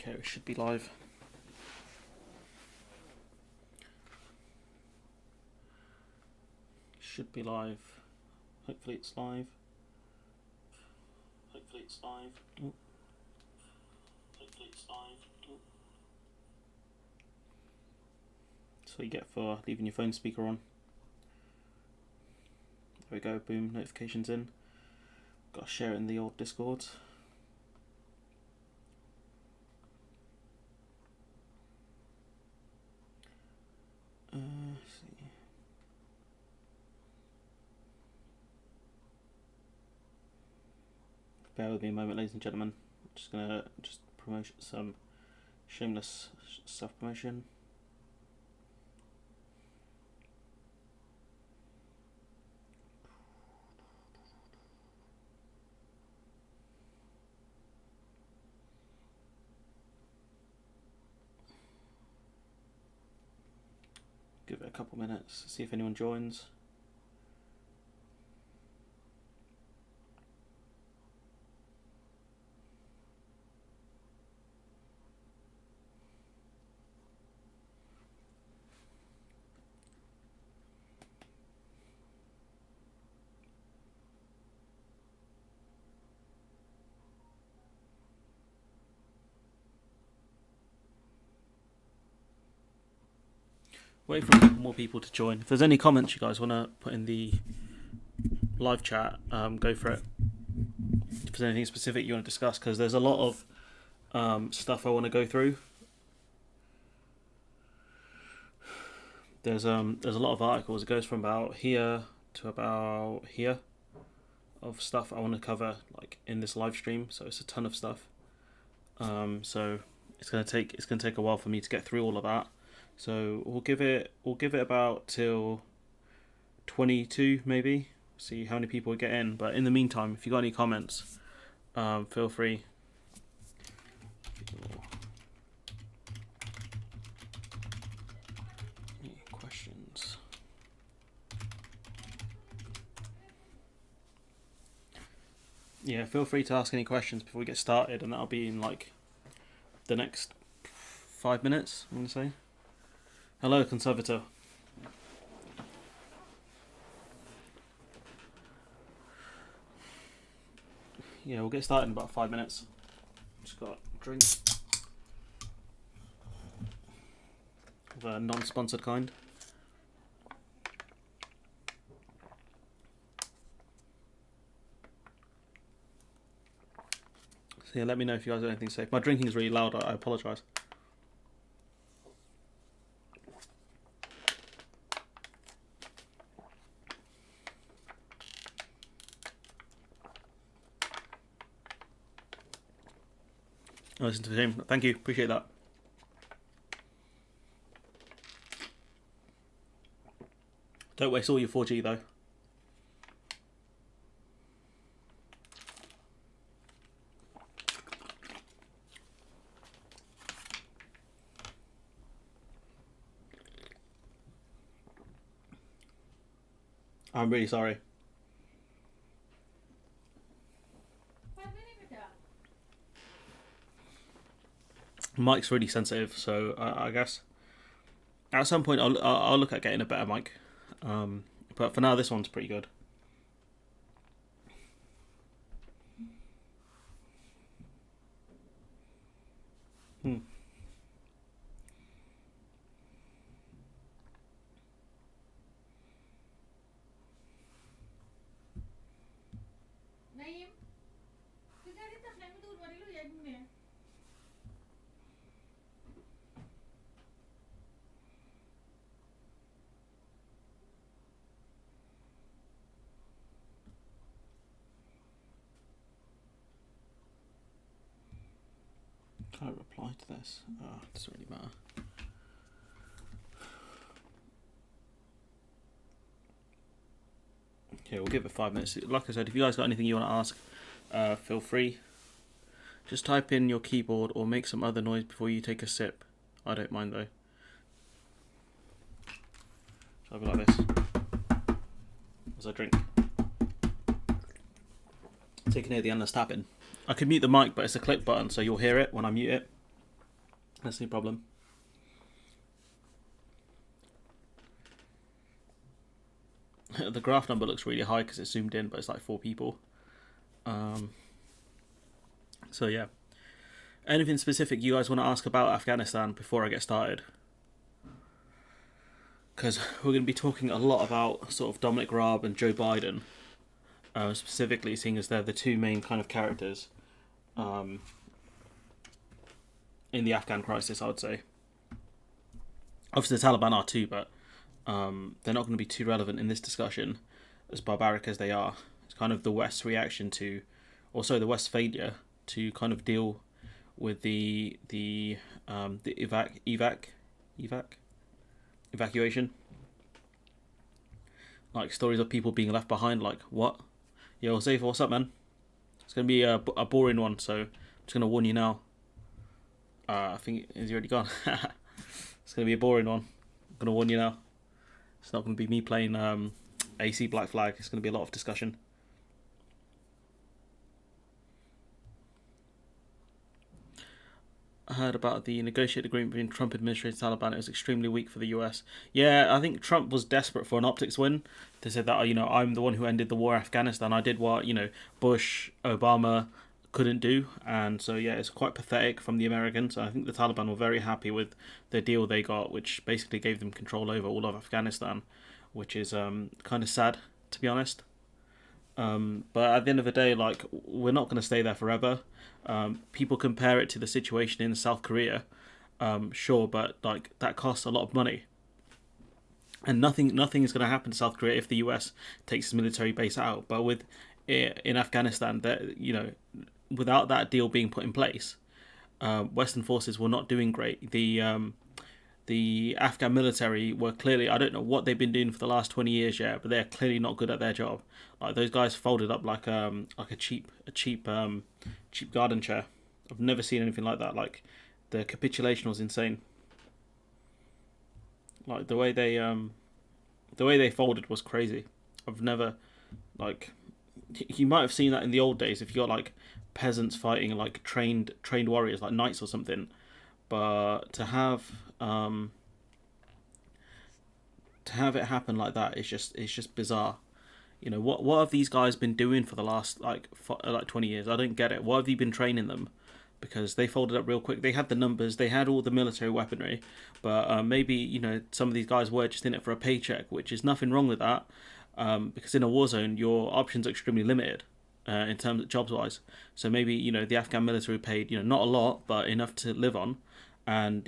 Okay, we should be live. Should be live. Hopefully it's live. Hopefully it's live. Oh. Hopefully it's live. Oh. That's what you get for leaving your phone speaker on. There we go, boom, notifications in. Gotta share it in the old Discord. Let's see. Bear with me a moment, ladies and gentlemen. I'm just gonna promote some shameless self-promotion. Give it a couple minutes, see if anyone joins. Wait for more people to join. If there's any comments you guys want to put in the live chat, go for it. If there's anything specific you want to discuss, because there's a lot of stuff I want to go through. There's a lot of articles. It goes from about here to about here of stuff I want to cover, like in this live stream. So it's a ton of stuff. So it's gonna take a while for me to get through all of that. So we'll give it about till 22 maybe. See how many people we get in. But in the meantime, if you got any comments, feel free. Any questions? Yeah, feel free to ask any questions before we get started, and that'll be in like the next 5 minutes, I'm gonna say. Hello, Conservator. Yeah, we'll get started in about 5 minutes. Just got a drink of a non-sponsored kind. So yeah, let me know if you guys have anything to say. If my drinking is really loud, I apologise. I listen to him. Thank you. Appreciate that. Don't waste all your 4G though. I'm really sorry. Mic's really sensitive, so I guess at some point I'll look at getting a better mic. But for now, this one's pretty good. Can I reply to this? Oh, it doesn't really matter. Okay, we'll give it 5 minutes. Like I said, if you guys got anything you want to ask, feel free. Just type in your keyboard or make some other noise before you take a sip. I don't mind though. So I'll be like this as I drink. So you can hear the endless tapping. I can mute the mic, but it's a click button, so you'll hear it when I mute it. That's no problem. The graph number looks really high because it's zoomed in, but it's like 4 people. So yeah. Anything specific you guys want to ask about Afghanistan before I get started? Because we're going to be talking a lot about sort of Dominic Raab and Joe Biden, specifically seeing as they're the two main kind of characters in the Afghan crisis, I would say. Obviously the Taliban are too, but they're not going to be too relevant in this discussion, as barbaric as they are. It's kind of the West's reaction to, also the West's failure to kind of deal with the evacuation. Like stories of people being left behind, like, what? Yo, Safe, what's up, man? It's going to be a boring one, so I'm just going to warn you now. I think, is he already gone? It's going to be a boring one. I'm going to warn you now. It's not going to be me playing AC Black Flag. It's going to be a lot of discussion. I heard about the negotiated agreement between Trump administration and Taliban. It was extremely weak for the US. Yeah, I think Trump was desperate for an optics win. They said that, I'm the one who ended the war in Afghanistan. I did what, Bush, Obama couldn't do. And so, yeah, it's quite pathetic from the Americans. I think the Taliban were very happy with the deal they got, which basically gave them control over all of Afghanistan, which is kind of sad, to be honest. But at the end of the day, like, we're not going to stay there forever. People compare it to the situation in South Korea, sure, but like that costs a lot of money, and nothing is going to happen to South Korea if the US takes its military base out. But in Afghanistan, that without that deal being put in place, Western forces were not doing great. The Afghan military were clearly, I don't know what they've been doing for the last 20 years yet, but they're clearly not good at their job. Like, those guys folded up like a cheap garden chair. I've never seen anything like that. Like, the capitulation was insane. Like, the way they folded was crazy. I've never, like, you might have seen that in the old days if you got like peasants fighting like trained warriors like knights or something. But to have it happen like that is just bizarre. What have these guys been doing for the last like 20 years? I don't get it. Why have you been training them? Because they folded up real quick. They had the numbers, they had all the military weaponry, but maybe some of these guys were just in it for a paycheck, which is nothing wrong with that. Because in a war zone, your options are extremely limited in terms of jobs wise. So maybe the Afghan military paid not a lot, but enough to live on. And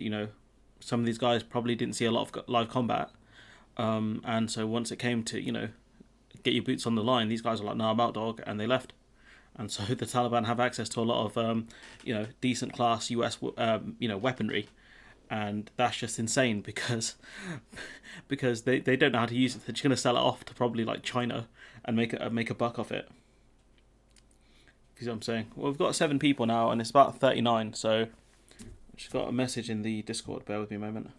some of these guys probably didn't see a lot of live combat, and so once it came to get your boots on the line, these guys are like, "No, I'm out, dog," and they left. And so the Taliban have access to a lot of decent class US weaponry, and that's just insane because they don't know how to use it. They're just going to sell it off to probably like China and make a buck off it. You see what I'm saying? Well, we've got 7 people now, and it's about 39, so. Just got a message in the Discord. Bear with me a moment.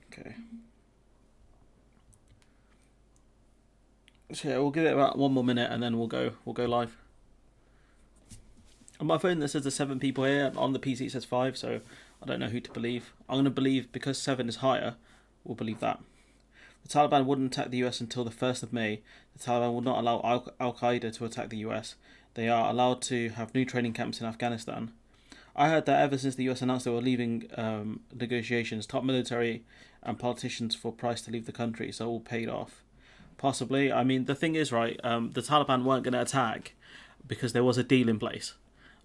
Okay. So yeah, we'll give it about 1 more minute and then we'll go live. On my phone, there says there's 7 people here. On the PC, it says 5. So I don't know who to believe. I'm going to believe because 7 is higher. We'll believe that. The Taliban wouldn't attack the US until the 1st of May. The Taliban will not allow Al Qaeda to attack the US. They are allowed to have new training camps in Afghanistan. I heard that ever since the US announced they were leaving negotiations, top military and politicians for Price to leave the country, so all paid off. Possibly. I mean, the thing is, right, the Taliban weren't going to attack because there was a deal in place.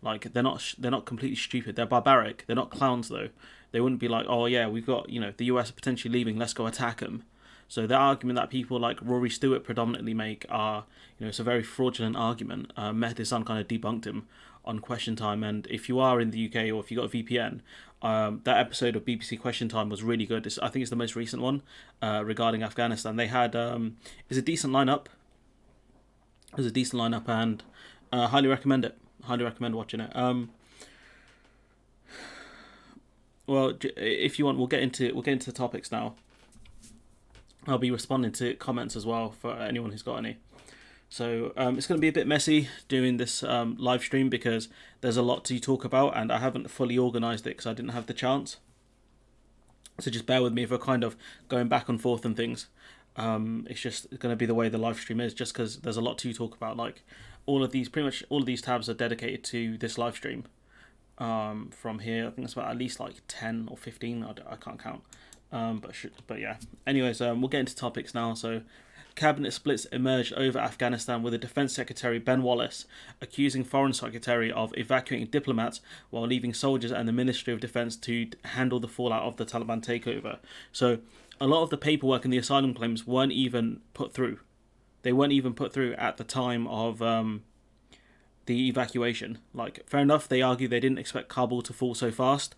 Like, they're not completely stupid. They're barbaric. They're not clowns, though. They wouldn't be like, oh yeah, we've got, the US are potentially leaving, let's go attack them. So the argument that people like Rory Stewart predominantly make are, it's a very fraudulent argument. Mehdi Hasan kind of debunked him on Question Time, and if you are in the UK or if you got a VPN, that episode of BBC Question Time was really good. I think it's the most recent one regarding Afghanistan. They had it's a decent lineup. It's a decent lineup, and highly recommend it. Highly recommend watching it. Well, if you want, we'll get into the topics now. I'll be responding to comments as well for anyone who's got any. So it's going to be a bit messy doing this live stream because there's a lot to talk about and I haven't fully organised it because I didn't have the chance. So just bear with me if we're kind of going back and forth and things. It's just going to be the way the live stream is, just because there's a lot to talk about. Like pretty much all of these tabs are dedicated to this live stream. From here, I think it's about at least like 10 or 15. I can't count. But yeah. Anyways, we'll get into topics now. So, cabinet splits emerged over Afghanistan with the Defence Secretary Ben Wallace accusing Foreign Secretary of evacuating diplomats while leaving soldiers and the Ministry of Defence to handle the fallout of the Taliban takeover. So a lot of the paperwork and the asylum claims weren't even put through. They weren't even put through at the time of the evacuation. Like, fair enough, they argue they didn't expect Kabul to fall so fast,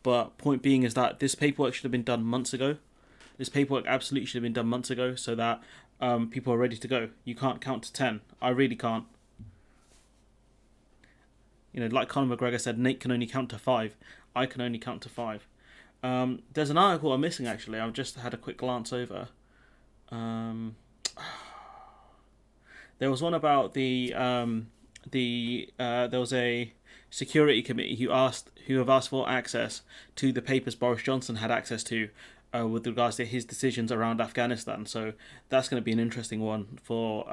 but point being is that this paperwork should have been done months ago. This paperwork absolutely should have been done months ago so that people are ready to go. You can't count to 10. I really can't. You know, like Conor McGregor said, Nate can only count to 5. I can only count to 5. There's an article I'm missing, actually. I've just had a quick glance over. There was one about there was a security committee who have asked for access to the papers Boris Johnson had access to with regards to his decisions around Afghanistan. So that's going to be an interesting one for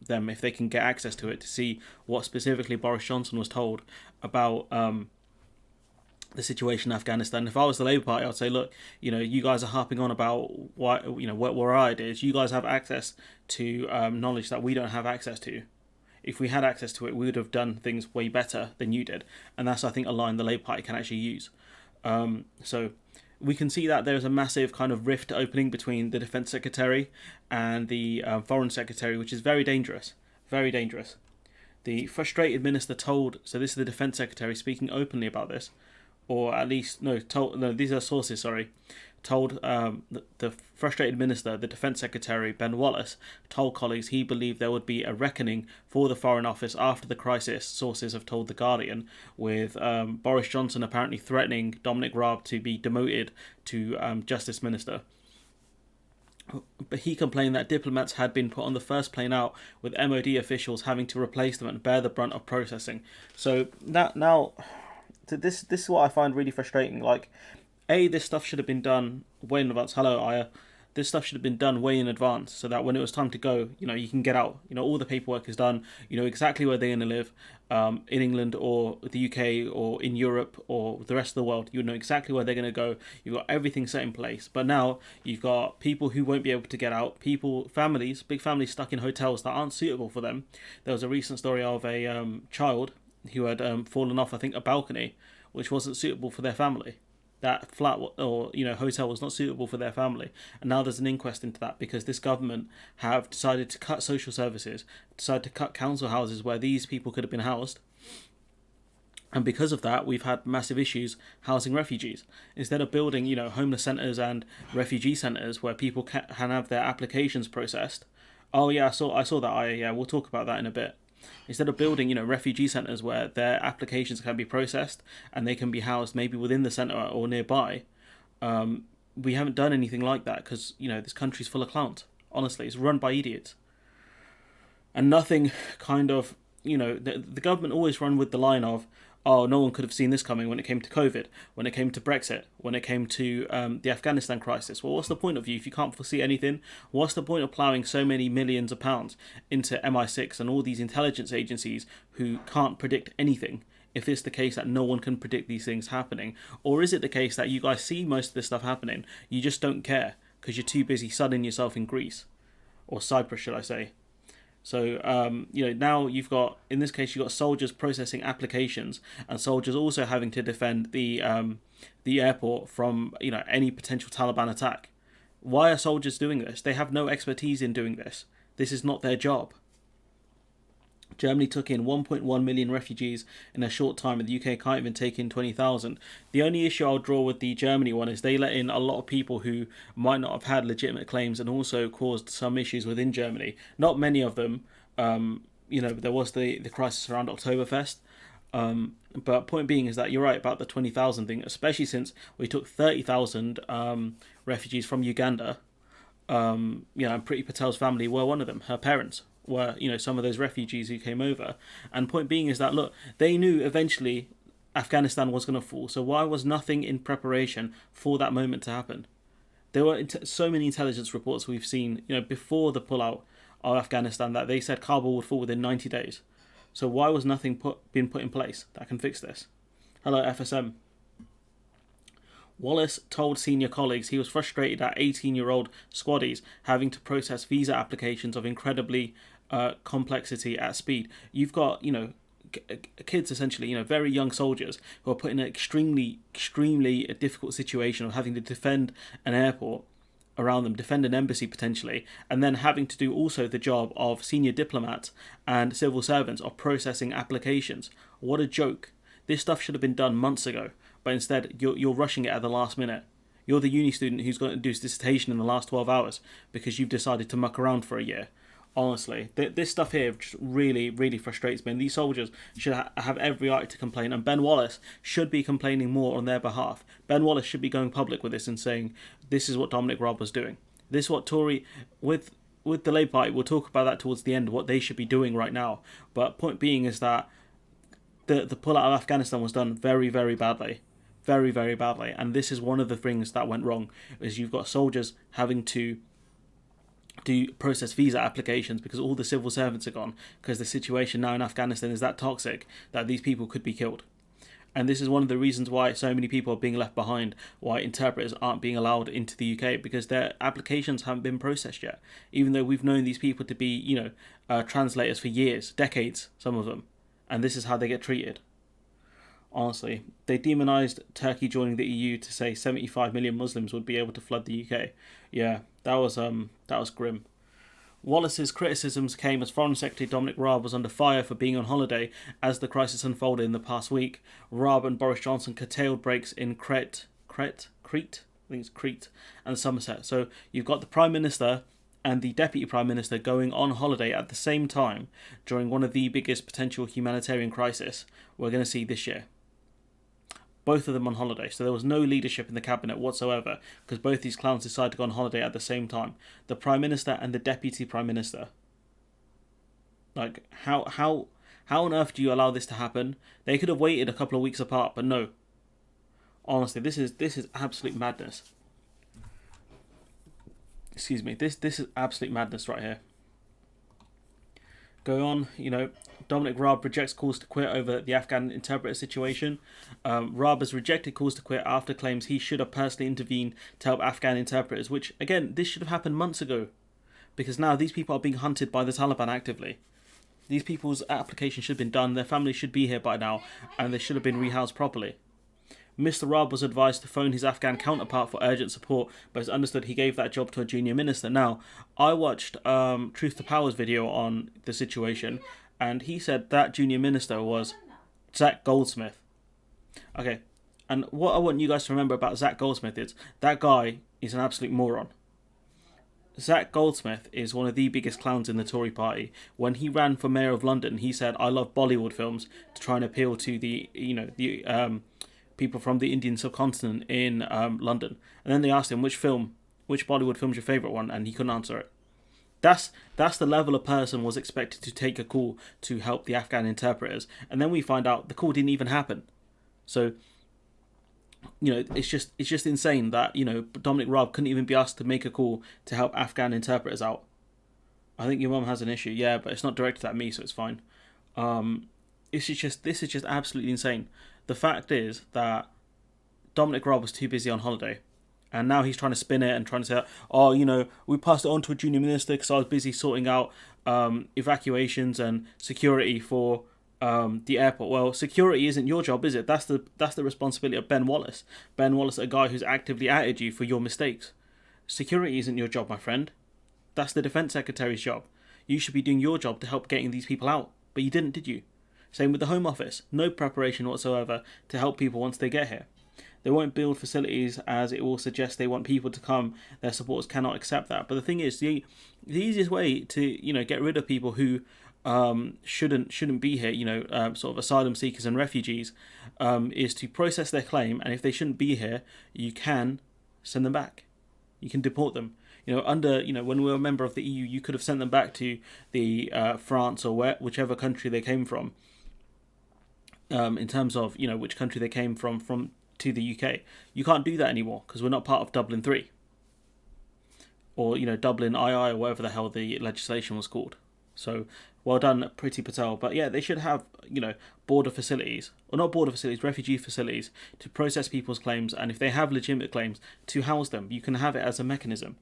them if they can get access to it to see what specifically Boris Johnson was told about the situation in Afghanistan. If I was the Labour Party, I'd say, look, you know, you guys are harping on about what our ideas. You guys have access to knowledge that we don't have access to. If we had access to it, we would have done things way better than you did. And that's, I think, a line the Labour Party can actually use. So we can see that there's a massive kind of rift opening between the Defence Secretary and the Foreign Secretary, which is very dangerous. Very dangerous. The frustrated minister told... So this is the Defence Secretary speaking openly about this. Or at least... No, these are sources, sorry. Told the frustrated minister, the Defence Secretary, Ben Wallace, told colleagues he believed there would be a reckoning for the Foreign Office after the crisis, sources have told The Guardian, with Boris Johnson apparently threatening Dominic Raab to be demoted to Justice Minister. But he complained that diplomats had been put on the first plane out, with MOD officials having to replace them and bear the brunt of processing. So now this is what I find really frustrating. Like, this stuff should have been done way in advance. Hello, Aya. This stuff should have been done way in advance so that when it was time to go, you know, you can get out. You know, all the paperwork is done. You know exactly where they're going to live, in England or the UK or in Europe or the rest of the world. You know exactly where they're going to go. You've got everything set in place. But now you've got people who won't be able to get out. Families, big families stuck in hotels that aren't suitable for them. There was a recent story of a child who had fallen off, I think, a balcony, which wasn't suitable for their family. That flat or hotel was not suitable for their family, and now there's an inquest into that because this government have decided to cut social services, decided to cut council houses where these people could have been housed, and because of that we've had massive issues housing refugees. Instead of building homeless centres and refugee centres where people can have their applications processed. Oh yeah, I saw that. Yeah, we'll talk about that in a bit. Instead of building, refugee centres where their applications can be processed and they can be housed maybe within the centre or nearby, we haven't done anything like that because, this country's full of clowns. Honestly, it's run by idiots. And nothing kind of, the government always run with the line of, oh, no one could have seen this coming when it came to COVID, when it came to Brexit, when it came to the Afghanistan crisis. Well, what's the point of you if you can't foresee anything? What's the point of ploughing so many millions of pounds into MI6 and all these intelligence agencies who can't predict anything if it's the case that no one can predict these things happening? Or is it the case that you guys see most of this stuff happening, you just don't care because you're too busy sunning yourself in Greece? Or Cyprus, should I say. So, now you've got, in this case, you've got soldiers processing applications and soldiers also having to defend the airport from, any potential Taliban attack. Why are soldiers doing this? They have no expertise in doing this. This is not their job. Germany took in 1.1 million refugees in a short time, and the UK can't even take in 20,000. The only issue I'll draw with the Germany one is they let in a lot of people who might not have had legitimate claims and also caused some issues within Germany. Not many of them. There was the crisis around Oktoberfest. But point being is that you're right about the 20,000 thing, especially since we took 30,000 refugees from Uganda. And Priti Patel's family were one of them. Her parents were, some of those refugees who came over. And point being is that, look, they knew eventually Afghanistan was going to fall. So why was nothing in preparation for that moment to happen? There were so many intelligence reports we've seen, before the pullout of Afghanistan, that they said Kabul would fall within 90 days. So why was nothing been put in place that can fix this? Hello, FSM. Wallace told senior colleagues he was frustrated at 18-year-old squaddies having to process visa applications of incredibly complexity at speed. You've got, kids essentially, very young soldiers who are put in an extremely difficult situation of having to defend an airport around them, defend an embassy potentially, and then having to do also the job of senior diplomats and civil servants of processing applications. What a joke. This stuff should have been done months ago, but instead you're rushing it at the last minute. You're the uni student who's going to do his dissertation in the last 12 hours because you've decided to muck around for a year. Honestly, this stuff here just really frustrates me. And these soldiers should have every right to complain. And Ben Wallace should be complaining more on their behalf. Ben Wallace should be going public with this and saying, this is what Dominic Raab was doing. This is what Tory, with the Labour Party, we'll talk about that towards the end, what they should be doing right now. But point being is that the pullout of Afghanistan was done very badly. Very badly. And this is one of the things that went wrong, is you've got soldiers having to do process visa applications because all the civil servants are gone, because the situation now in Afghanistan is that toxic that these people could be killed. And this is one of the reasons why so many people are being left behind, why interpreters aren't being allowed into the UK, because their applications haven't been processed yet, even though we've known these people to be, translators for years, decades, some of them, and this is how they get treated. Honestly, they demonised Turkey joining the EU to say 75 million Muslims would be able to flood the UK. Yeah, that was grim. Wallace's criticisms came as Foreign Secretary Dominic Raab was under fire for being on holiday as the crisis unfolded in the past week. Raab and Boris Johnson curtailed breaks in Crete, I think it's Crete, and Somerset. So you've got the Prime Minister and the Deputy Prime Minister going on holiday at the same time during one of the biggest potential humanitarian crises we're going to see this year. Both of them on holiday, so there was no leadership in the cabinet whatsoever because both these clowns decided to go on holiday at the same time. The Prime Minister and the Deputy Prime Minister. Like, how on earth do you allow this to happen? They could have waited a couple of weeks apart, but no. Honestly, this is absolute madness. Excuse me, this is absolute madness right here. Go on, Dominic Raab rejects calls to quit over the Afghan interpreter situation. Raab has rejected calls to quit after claims he should have personally intervened to help Afghan interpreters, which, again, this should have happened months ago. Because now these people are being hunted by the Taliban actively. These people's applications should have been done, their families should be here by now, and they should have been rehoused properly. Mr. Raab was advised to phone his Afghan counterpart for urgent support, but it's understood he gave that job to a junior minister. Now, I watched Truth to Power's video on the situation, and he said that junior minister was Zach Goldsmith. Okay, and what I want you guys to remember about Zach Goldsmith is that guy is an absolute moron. Zach Goldsmith is one of the biggest clowns in the Tory party. When he ran for mayor of London, he said, "I love Bollywood films," to try and appeal to the people from the Indian subcontinent in London. And then they asked him which Bollywood film's your favourite one, and he couldn't answer it. That's the level a person was expected to take a call to help the Afghan interpreters. And then we find out the call didn't even happen. So, it's just insane that, Dominic Raab couldn't even be asked to make a call to help Afghan interpreters out. I think your mum has an issue, yeah, but it's not directed at me, so it's fine. This is just absolutely insane. The fact is that Dominic Raab was too busy on holiday, and now he's trying to spin it and trying to say, we passed it on to a junior minister because I was busy sorting out evacuations and security for the airport. Well, security isn't your job, is it? That's the responsibility of Ben Wallace. Ben Wallace, a guy who's actively outed you for your mistakes. Security isn't your job, my friend. That's the Defence Secretary's job. You should be doing your job to help getting these people out, but you didn't, did you? Same with the Home Office. No preparation whatsoever to help people once they get here. They won't build facilities as it will suggest they want people to come. Their supporters cannot accept that. But the thing is, the easiest way to get rid of people who shouldn't be here, sort of asylum seekers and refugees, is to process their claim. And if they shouldn't be here, you can send them back. You can deport them. Under when we were a member of the EU, you could have sent them back to the France or whichever country they came from. In terms of which country they came from to the UK, you can't do that anymore because we're not part of Dublin 3 or Dublin II or whatever the hell the legislation was called. So well done, Priti Patel. But yeah, they should have border facilities, or not border facilities, refugee facilities to process people's claims, and if they have legitimate claims, to house them. You can have it as a mechanism.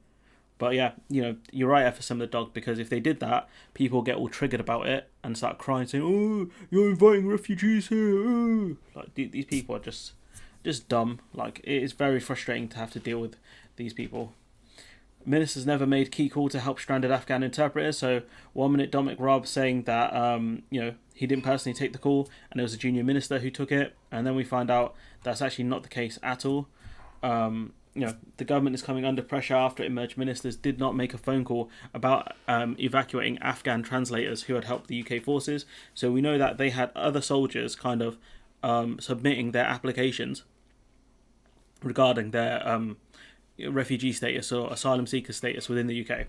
But yeah, you're right, FSM the dog, because if they did that, people get all triggered about it and start crying, saying, "Oh, you're inviting refugees here." Oh. Like these people are just dumb. Like it is very frustrating to have to deal with these people. Ministers never made key call to help stranded Afghan interpreters. So 1 minute Dominic Raab saying that he didn't personally take the call and it was a junior minister who took it, and then we find out that's actually not the case at all. The government is coming under pressure after it emerged ministers did not make a phone call about evacuating Afghan translators who had helped the UK forces. So we know that they had other soldiers kind of submitting their applications regarding their refugee status or asylum seeker status within the UK.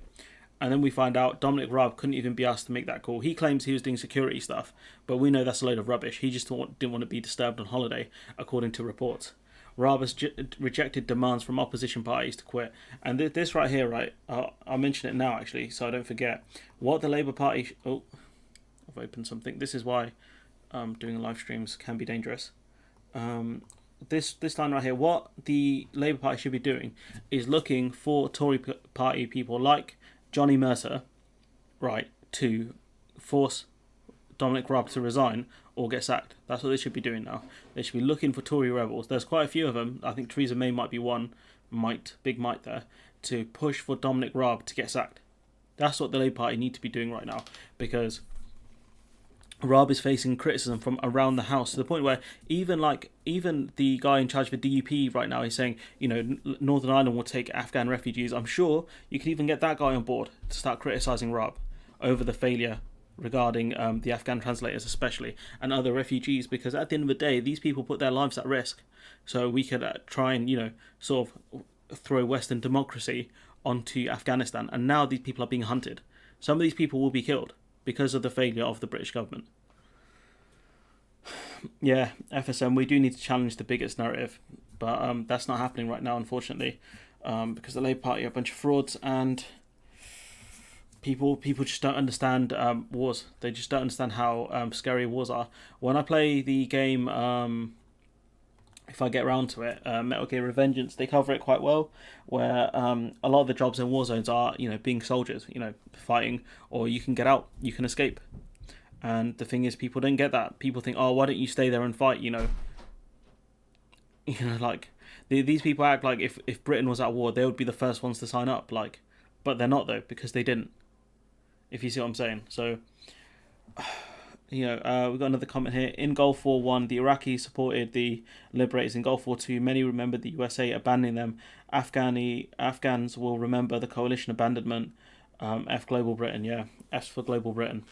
And then we find out Dominic Raab couldn't even be asked to make that call. He claims he was doing security stuff, but we know that's a load of rubbish. He just didn't want to be disturbed on holiday, according to reports. Raab has rejected demands from opposition parties to quit. And this right here, right, I'll mention it now actually, so I don't forget. What the Labour Party... I've opened something. This is why doing live streams can be dangerous. This line right here, what the Labour Party should be doing is looking for Tory party people like Johnny Mercer, right, to force Dominic Raab to resign or get sacked. That's what they should be doing now. They should be looking for Tory rebels. There's quite a few of them. I think Theresa May might be one, big might there, to push for Dominic Raab to get sacked. That's what the Labour Party need to be doing right now, because Raab is facing criticism from around the House to the point where even the guy in charge of the DUP right now is saying, Northern Ireland will take Afghan refugees. I'm sure you could even get that guy on board to start criticising Raab over the failure regarding the Afghan translators especially and other refugees, because at the end of the day, these people put their lives at risk. So we could try and, sort of throw Western democracy onto Afghanistan, and now these people are being hunted. Some of these people will be killed because of the failure of the British government. Yeah, FSM, we do need to challenge the biggot's narrative, but that's not happening right now, unfortunately, because the Labour Party are a bunch of frauds, and people just don't understand wars. They just don't understand how scary wars are. When I play the game, if I get around to it, Metal Gear Revengeance, they cover it quite well, where a lot of the jobs in war zones are, being soldiers, fighting, or you can get out, you can escape. And the thing is, people don't get that. People think, oh, why don't you stay there and fight, like, these people act like if Britain was at war, they would be the first ones to sign up, like, but they're not, though, because they didn't, if you see what I'm saying. So, we've got another comment here. In Gulf War 1, the Iraqis supported the liberators. In Gulf War 2, many remembered the USA abandoning them. Afghans will remember the coalition abandonment. F Global Britain, yeah. F for Global Britain.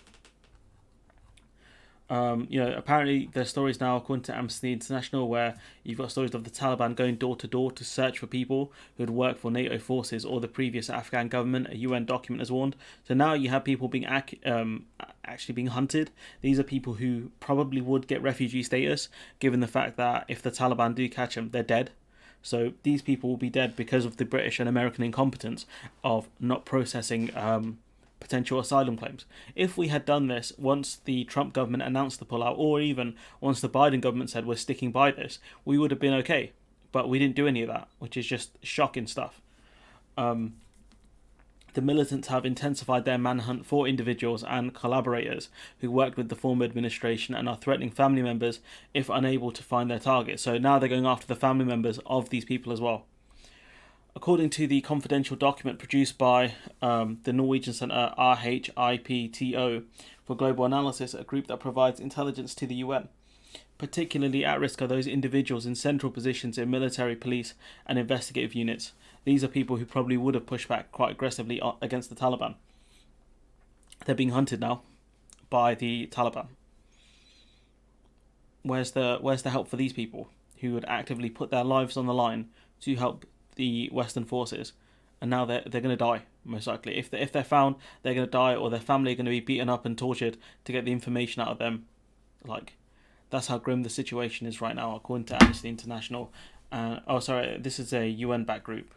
Apparently there's stories now, according to Amnesty International, where you've got stories of the Taliban going door to door to search for people who had worked for NATO forces or the previous Afghan government. A UN document has warned. So now you have people being actually being hunted. These are people who probably would get refugee status, given the fact that if the Taliban do catch them, they're dead. So these people will be dead because of the British and American incompetence of not processing potential asylum claims. If we had done this once the Trump government announced the pullout, or even once the Biden government said we're sticking by this, we would have been okay. But we didn't do any of that, which is just shocking stuff. The militants have intensified their manhunt for individuals and collaborators who worked with the former administration and are threatening family members if unable to find their targets. So now they're going after the family members of these people as well. According to the confidential document produced by the Norwegian Centre RHIPTO for Global Analysis, a group that provides intelligence to the UN, particularly at risk are those individuals in central positions in military, police and investigative units. These are people who probably would have pushed back quite aggressively against the Taliban. They're being hunted now by the Taliban. Where's the help for these people who would actively put their lives on the line to help the Western forces and now they're going to die, most likely. If they're found, they're going to die, or their family are going to be beaten up and tortured to get the information out of them. Like, that's how grim the situation is right now, according to Amnesty International. This is a UN-backed group,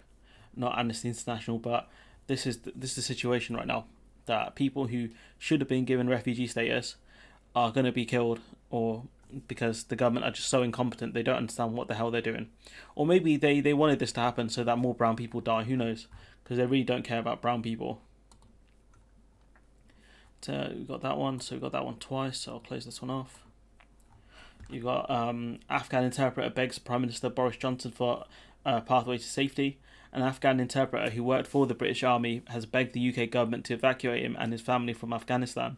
not Amnesty International, but this is the situation right now, that people who should have been given refugee status are going to be killed, or because the government are just so incompetent, they don't understand what the hell they're doing. Or maybe they wanted this to happen so that more brown people die, who knows, because they really don't care about brown people. So we've got that one, so we've got that one twice, so I'll close this one off. You've got Afghan interpreter begs Prime Minister Boris Johnson for a pathway to safety. An Afghan interpreter who worked for the British Army has begged the UK government to evacuate him and his family from Afghanistan.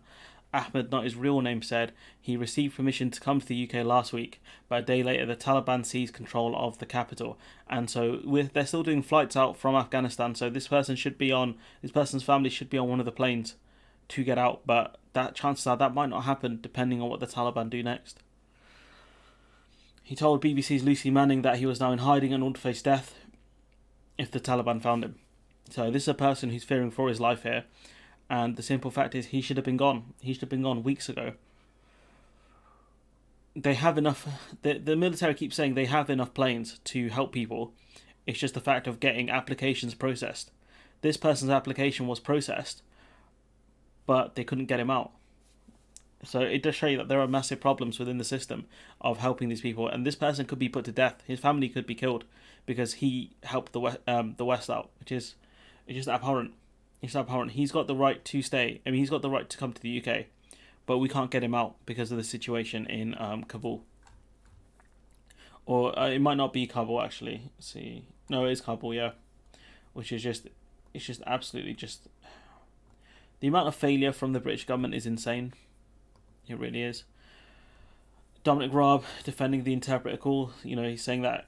Ahmed, not his real name, said he received permission to come to the UK last week, but a day later the Taliban seized control of the capital. And so they're still doing flights out from Afghanistan, so this person's family should be on one of the planes to get out, but that chances are that might not happen depending on what the Taliban do next. He told BBC's Lucy Manning that he was now in hiding and would face death if the Taliban found him. So this is a person who's fearing for his life here, and the simple fact is he should have been gone. He should have been gone weeks ago. They have enough. The military keeps saying they have enough planes to help people. It's just the fact of getting applications processed. This person's application was processed, but they couldn't get him out. So it does show you that there are massive problems within the system of helping these people, and this person could be put to death. His family could be killed because he helped the West out, which is just abhorrent. It's abhorrent. He's got the right to stay. I mean, he's got the right to come to the UK, but we can't get him out because of the situation in Kabul. Or it might not be Kabul, actually. Let's see. No, it is Kabul, yeah. Which is just, it's just absolutely just... The amount of failure from the British government is insane. It really is. Dominic Raab defending the interpreter call. He's saying that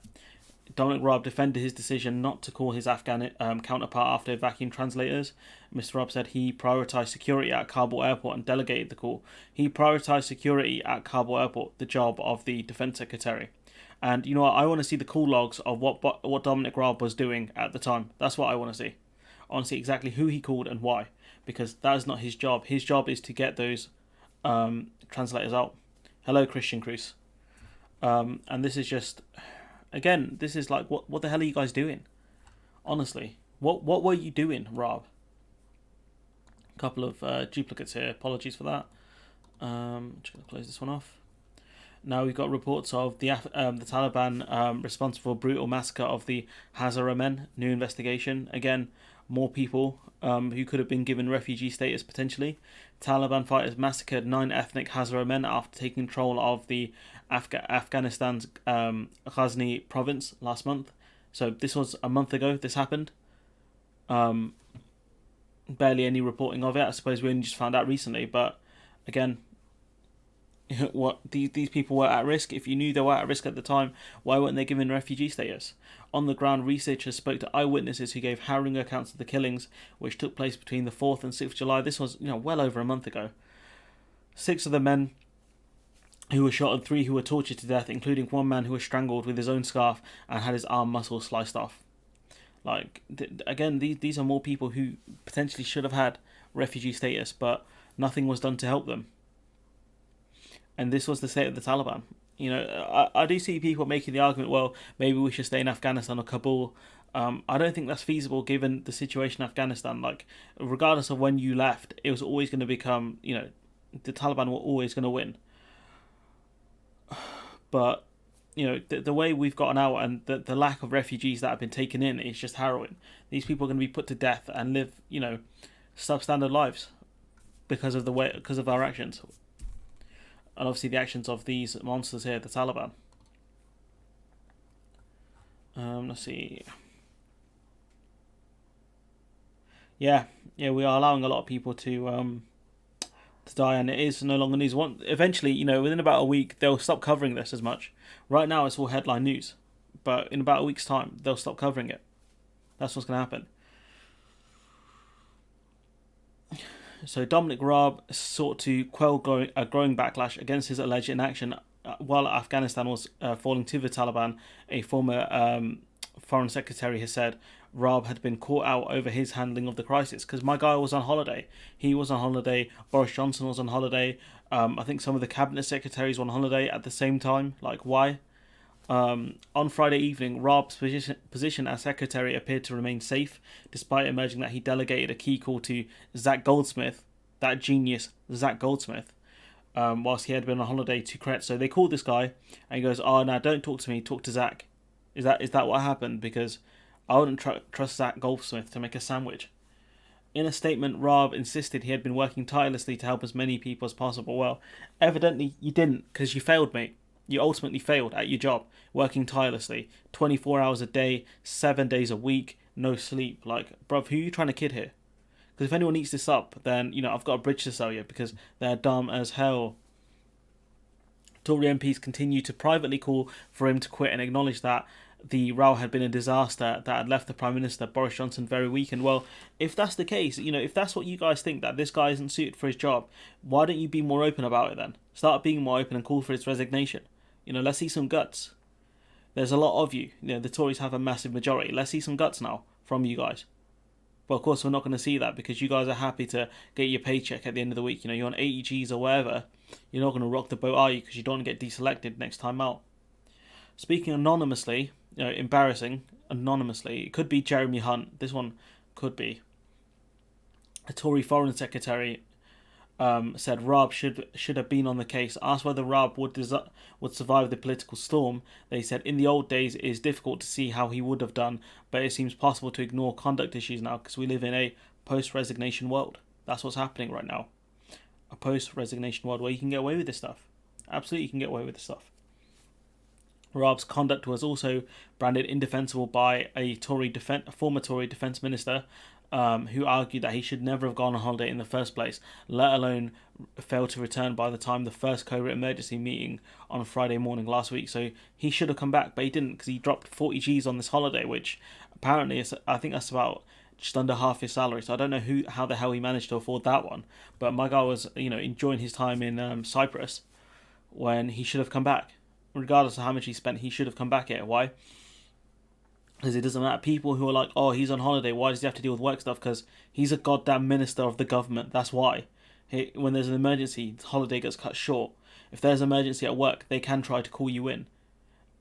Dominic Raab defended his decision not to call his Afghan counterpart after evacuating translators. Mr. Raab said he prioritised security at Kabul airport and delegated the call. He prioritised security at Kabul airport, the job of the Defence Secretary. And you know what? I want to see the call logs of what Dominic Raab was doing at the time. That's what I want to see. I want to see exactly who he called and why, because that is not his job. His job is to get those translators out. Hello, Christian Cruz. And this is just, again, this is like, what the hell are you guys doing? Honestly, what were you doing, Raab? A couple of duplicates here. Apologies for that. Just gonna close this one off. Now we've got reports of the Taliban responsible for brutal massacre of the Hazara men. New investigation. Again, more people who could have been given refugee status potentially. Taliban fighters massacred 9 ethnic Hazara men after taking control of the Afghanistan's Ghazni province last month. So this was a month ago this happened. Barely any reporting of it. I suppose we only just found out recently. But again, what these people were at risk. If you knew they were at risk at the time, why weren't they given refugee status? On the ground, researchers spoke to eyewitnesses who gave harrowing accounts of the killings, which took place between the 4th and 6th July. This was, well over a month ago. 6 of the men who were shot and 3 who were tortured to death, including one man who was strangled with his own scarf and had his arm muscle sliced off. Again, these are more people who potentially should have had refugee status, but nothing was done to help them. And this was the state of the Taliban. I do see people making the argument, well, maybe we should stay in Afghanistan or Kabul. I don't think that's feasible given the situation in Afghanistan. Regardless of when you left, it was always going to become, the Taliban were always going to win. But, the way we've gotten out and the lack of refugees that have been taken in is just harrowing. These people are going to be put to death and live, substandard lives because of our actions. And obviously the actions of these monsters here, the Taliban. Let's see. Yeah, we are allowing a lot of people to die, and it is no longer news. Eventually, within about a week, they'll stop covering this as much. Right now, it's all headline news, but in about a week's time, they'll stop covering it. That's what's going to happen. So Dominic Raab sought to quell a growing backlash against his alleged inaction while Afghanistan was falling to the Taliban. A former foreign secretary has said Raab had been caught out over his handling of the crisis, because my guy was on holiday. He was on holiday. Boris Johnson was on holiday. I think some of the cabinet secretaries were on holiday at the same time. Like, why? On Friday evening, Raab's position as secretary appeared to remain safe, despite emerging that he delegated a key call to Zach Goldsmith, that genius Zach Goldsmith, whilst he had been on holiday to Crete. So they called this guy, and he goes, "Oh, no, don't talk to me. Talk to Zach." Is that what happened? Because I wouldn't trust Zach Goldsmith to make a sandwich. In a statement, Raab insisted he had been working tirelessly to help as many people as possible. Well, evidently you didn't, because you failed, mate. You ultimately failed at your job, working tirelessly, 24 hours a day, 7 days a week, no sleep. Like, bruv, who are you trying to kid here? Because if anyone eats this up, then, I've got a bridge to sell you, because they're dumb as hell. Tory MPs continue to privately call for him to quit and acknowledge that the row had been a disaster that had left the Prime Minister, Boris Johnson, very weakened. Well, if that's the case, if that's what you guys think, that this guy isn't suited for his job, why don't you be more open about it then? Start being more open and call for his resignation. Let's see some guts. There's a lot of you. The Tories have a massive majority. Let's see some guts now from you guys. But of course, we're not going to see that, because you guys are happy to get your paycheck at the end of the week. You're on 80 Gs or whatever. You're not going to rock the boat, are you? Because you don't want to get deselected next time out. Speaking anonymously, embarrassing, anonymously, it could be Jeremy Hunt. This one could be. A Tory Foreign Secretary said Raab should have been on the case. Asked whether Raab would survive the political storm, they said in the old days it is difficult to see how he would have done, but it seems possible to ignore conduct issues now, because we live in a post-resignation world. That's what's happening right now. A post-resignation world where you can get away with this stuff. Absolutely, you can get away with this stuff. Raab's conduct was also branded indefensible by a former Tory defence minister, who argued that he should never have gone on holiday in the first place, let alone fail to return by the time the first COVID emergency meeting on Friday morning last week. So he should have come back, but he didn't, because he dropped 40 Gs on this holiday, which apparently I think that's about just under half his salary. So I don't know how the hell he managed to afford that one. But my guy was, enjoying his time in Cyprus when he should have come back. Regardless of how much he spent, he should have come back here. Why? Because it doesn't matter. People who are like, oh, he's on holiday, why does he have to deal with work stuff? Because he's a goddamn minister of the government. That's why. When there's an emergency, the holiday gets cut short. If there's an emergency at work, they can try to call you in.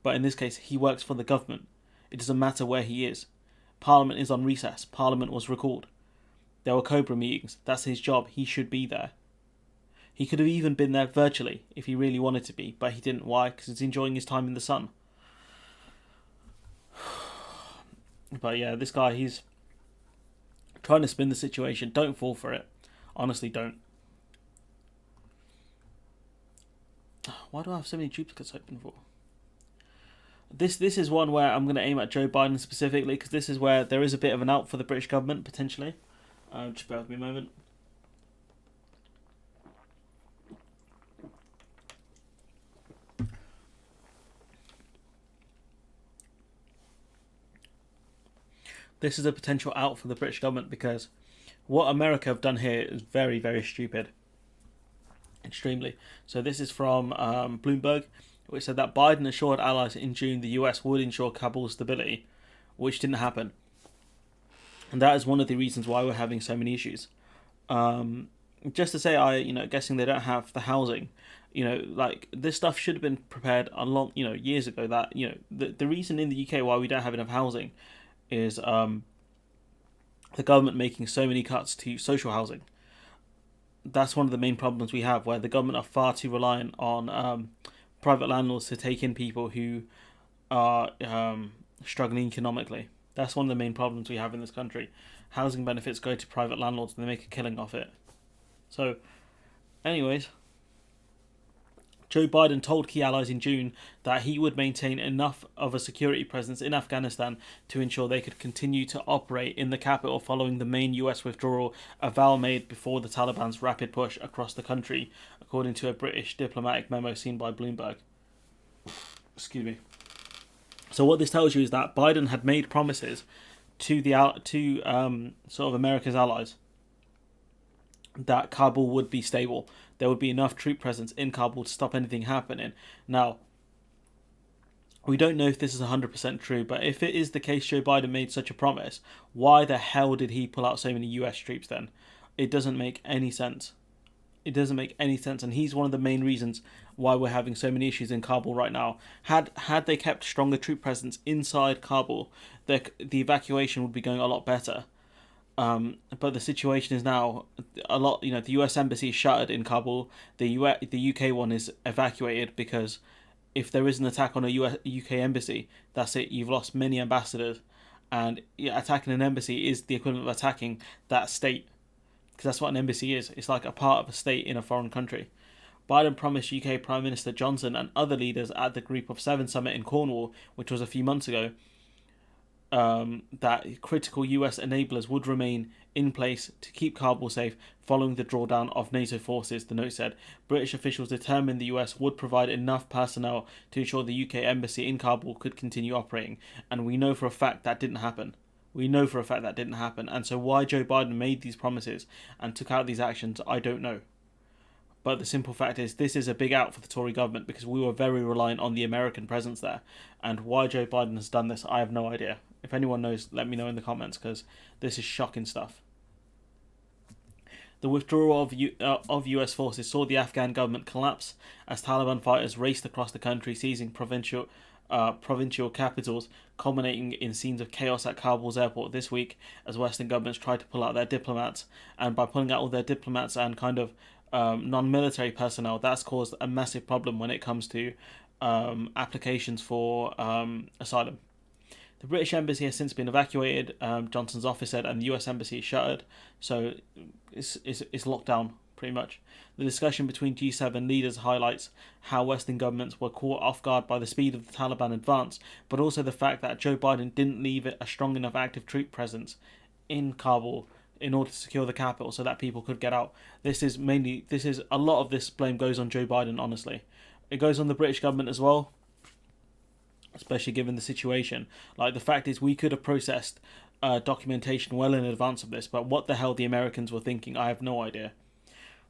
But in this case, he works for the government. It doesn't matter where he is. Parliament is on recess. Parliament was recalled. There were Cobra meetings. That's his job. He should be there. He could have even been there virtually if he really wanted to be, but he didn't. Why? Because he's enjoying his time in the sun. But yeah, this guy, he's trying to spin the situation. Don't fall for it. Honestly, don't. Why do I have so many duplicates open for? This is one where I'm going to aim at Joe Biden specifically, because this is where there is a bit of an out for the British government, potentially. Just bear with me a moment. This is a potential out for the British government, because what America have done here is very, very stupid. Extremely. So this is from Bloomberg, which said that Biden assured allies in June the US would ensure Kabul's stability, which didn't happen. And that is one of the reasons why we're having so many issues. Just to say, guessing they don't have the housing. Like, this stuff should have been prepared years ago. That, the reason in the UK why we don't have enough housing is the government making so many cuts to social housing. That's one of the main problems we have, where the government are far too reliant on private landlords to take in people who are struggling economically. That's one of the main problems we have in this country. Housing benefits go to private landlords and they make a killing off it. So, anyways, Joe Biden told key allies in June that he would maintain enough of a security presence in Afghanistan to ensure they could continue to operate in the capital following the main US withdrawal, a vow made before the Taliban's rapid push across the country, according to a British diplomatic memo seen by Bloomberg. Excuse me. So what this tells you is that Biden had made promises to sort of America's allies that Kabul would be stable. There would be enough troop presence in Kabul to stop anything happening. Now, We don't know if this is 100% true, but if it is the case Joe Biden made such a promise, why the hell did he pull out so many US troops then? It doesn't make any sense. It doesn't make any sense, and he's one of the main reasons why we're having so many issues in Kabul right now. Had they kept stronger troop presence inside Kabul, the evacuation would be going a lot better. But the situation is now a lot. The U.S. embassy is shuttered in Kabul. The UK one is evacuated because if there is an attack on a UK embassy, that's it. You've lost many ambassadors, and attacking an embassy is the equivalent of attacking that state, because that's what an embassy is. It's like a part of a state in a foreign country. Biden promised UK Prime Minister Johnson and other leaders at the Group of Seven summit in Cornwall, which was a few months ago, that critical US enablers would remain in place to keep Kabul safe following the drawdown of NATO forces, the note said. British officials determined the US would provide enough personnel to ensure the UK embassy in Kabul could continue operating, and we know for a fact that didn't happen. And so why Joe Biden made these promises and took out these actions, I don't know. But the simple fact is, this is a big out for the Tory government because we were very reliant on the American presence there. And why Joe Biden has done this, I have no idea. If anyone knows, let me know in the comments, because this is shocking stuff. The withdrawal of US forces saw the Afghan government collapse as Taliban fighters raced across the country, seizing provincial capitals, culminating in scenes of chaos at Kabul's airport this week as Western governments tried to pull out their diplomats. And by pulling out all their diplomats and kind of non-military personnel, that's caused a massive problem when it comes to applications for asylum. The British embassy has since been evacuated, Johnson's office said, and the US embassy is shuttered, so it's locked down, pretty much. The discussion between G7 leaders highlights how Western governments were caught off guard by the speed of the Taliban advance, but also the fact that Joe Biden didn't leave a strong enough active troop presence in Kabul in order to secure the capital so that people could get out. A lot of this blame goes on Joe Biden, honestly. It goes on the British government as well, especially given the situation. Like, the fact is, we could have processed documentation well in advance of this, but what the hell the Americans were thinking, I have no idea.